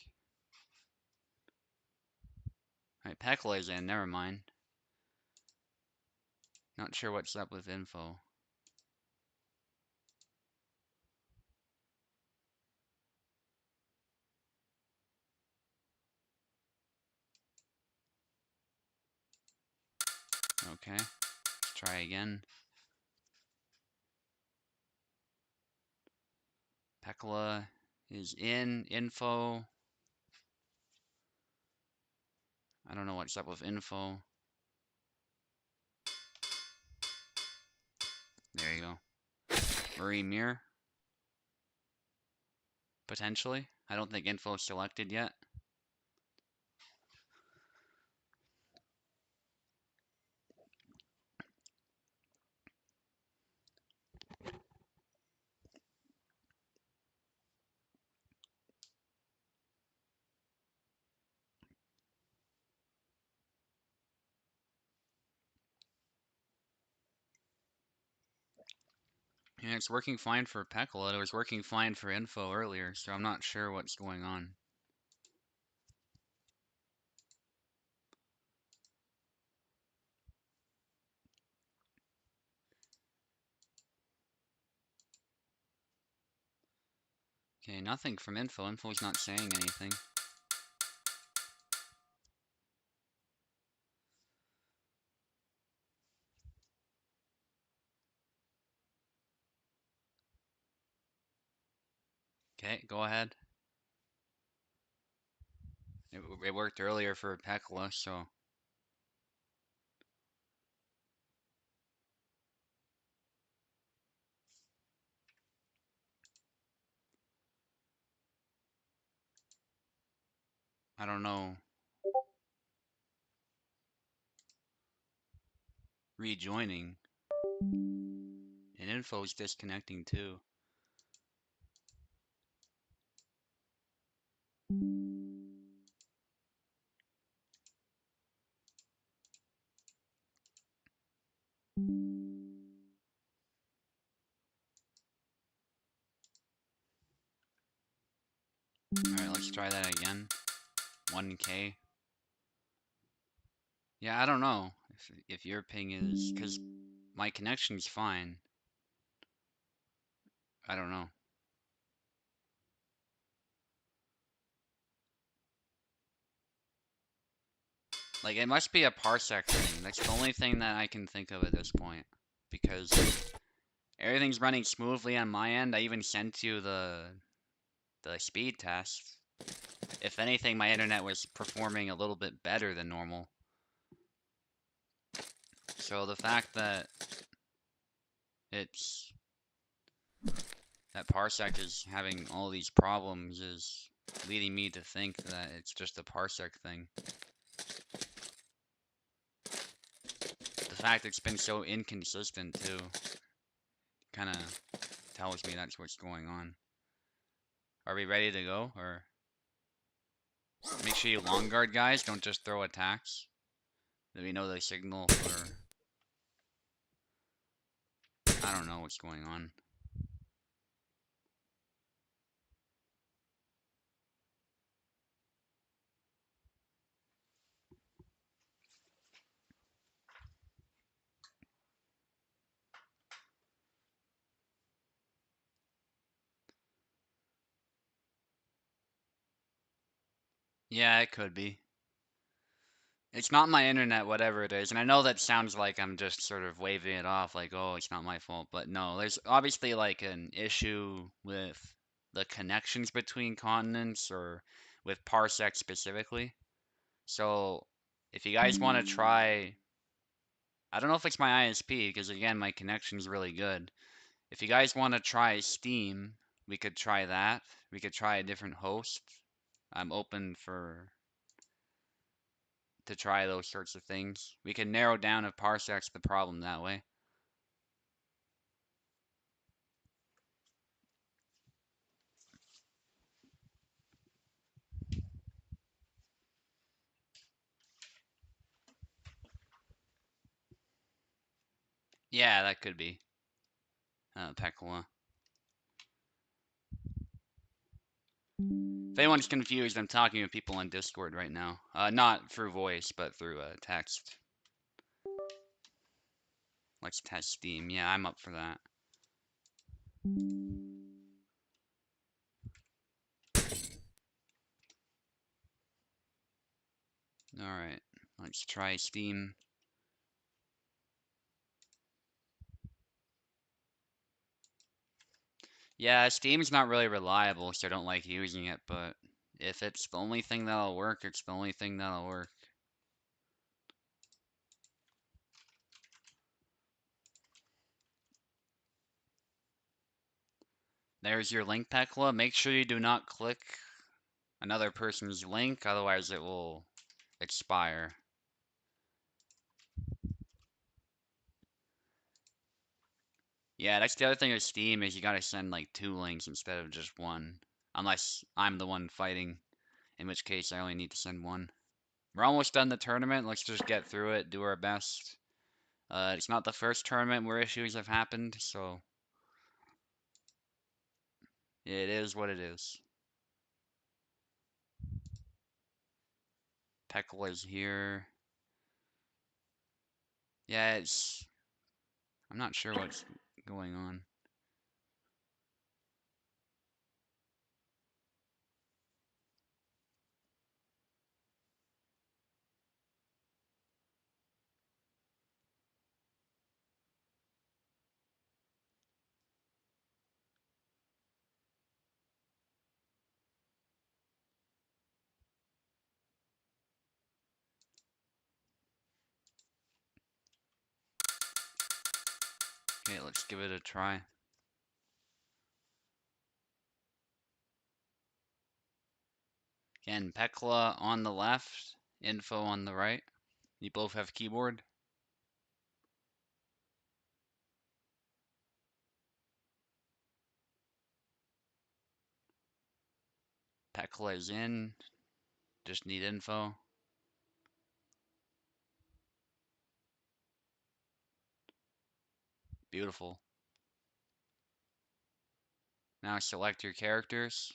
A: Alright, Pekla's in, never mind. Not sure what's up with info. Okay, let's try again. Pekla is in, info. I don't know what's up with info. There you go. Marie Mir. Potentially. I don't think info is selected yet. Yeah, it's working fine for Pekla. It was working fine for info earlier, so I'm not sure what's going on. Okay, nothing from info. Info's not saying anything. Okay, go ahead. It worked earlier for Pekla, so... I don't know. Rejoining. And info's disconnecting too. Alright, let's try that again. 1K. Yeah, I don't know if your ping is... Because my connection's fine. I don't know. Like, it must be a parsec thing. That's the only thing that I can think of at this point. Because everything's running smoothly on my end. I even sent you the speed test. If anything, my internet was performing a little bit better than normal. So the fact that it's that Parsec is having all these problems is leading me to think that it's just a Parsec thing. The fact it's been so inconsistent too kind of tells me that's what's going on. Are we ready to go? Or make sure you long guard, guys. Don't just throw attacks. That we know the signal for. I don't know what's going on. Yeah, it could be. It's not my internet, whatever it is. And I know that sounds like I'm just sort of waving it off, like, oh, it's not my fault. But no, there's obviously like an issue with the connections between continents or with Parsec specifically. So if you guys want to try, I don't know if it's my ISP, because again, my connection's really good. If you guys want to try Steam, we could try that. We could try a different host. I'm open for to try those sorts of things. We can narrow down if Parsec's the problem that way. Yeah, that could be. Pekla. If anyone's confused, I'm talking with people on Discord right now. Not through voice, but through text. Let's test Steam. Yeah, I'm up for that. Alright, let's try Steam. Yeah, Steam's not really reliable, so I don't like using it, but if it's the only thing that'll work, it's the only thing that'll work. There's your link, Pekla. Make sure you do not click another person's link, otherwise it will expire. Yeah, that's the other thing with Steam is you gotta send like 2 links instead of just one. Unless I'm the one fighting, in which case I only need to send one. We're almost done the tournament. Let's just get through it, do our best. It's not the first tournament where issues have happened, so it is what it is. Pekla's here. Yeah, I'm not sure what's going on. Okay, let's give it a try. Again, Pekla on the left, info on the right. You both have keyboard. Pekla is in. Just need info. Beautiful. Now select your characters.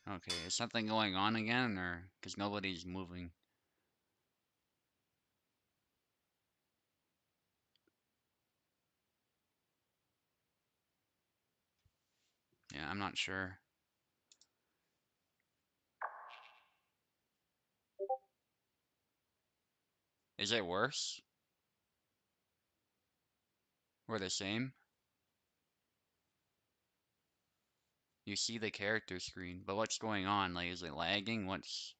A: Okay, is something going on again, or because nobody's moving? Yeah, I'm not sure. Is it worse? Or the same? You see the character screen, but what's going on? Like, is it lagging? What's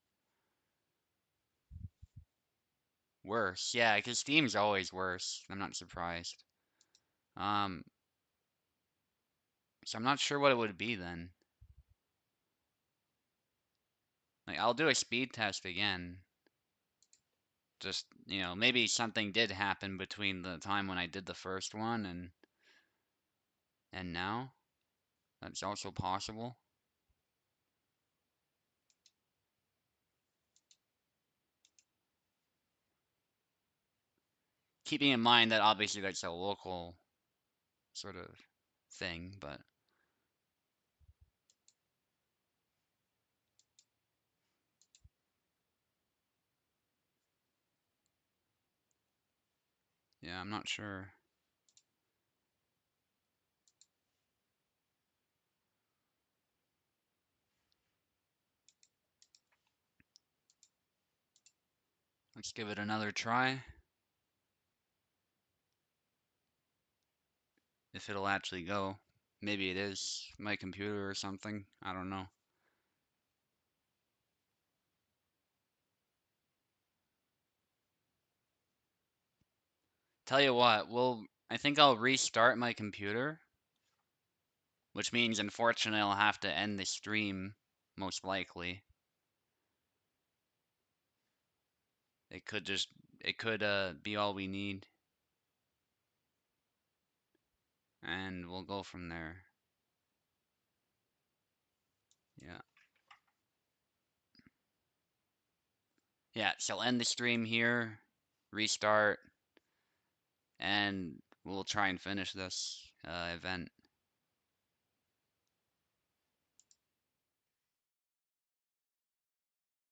A: worse? Yeah, because Steam's always worse. I'm not surprised. Um, so I'm not sure what it would be then. Like, I'll do a speed test again. Just, maybe something did happen between the time when I did the first one and now. That's also possible. Keeping in mind that obviously that's a local sort of thing, but yeah, I'm not sure. Let's give it another try. If it'll actually go. Maybe it is my computer or something. I don't know. Tell you what, I think I'll restart my computer, which means unfortunately I'll have to end the stream, most likely. It could just, it could be all we need, and we'll go from there. Yeah. Yeah, so I'll end the stream here, restart, and we'll try and finish this event.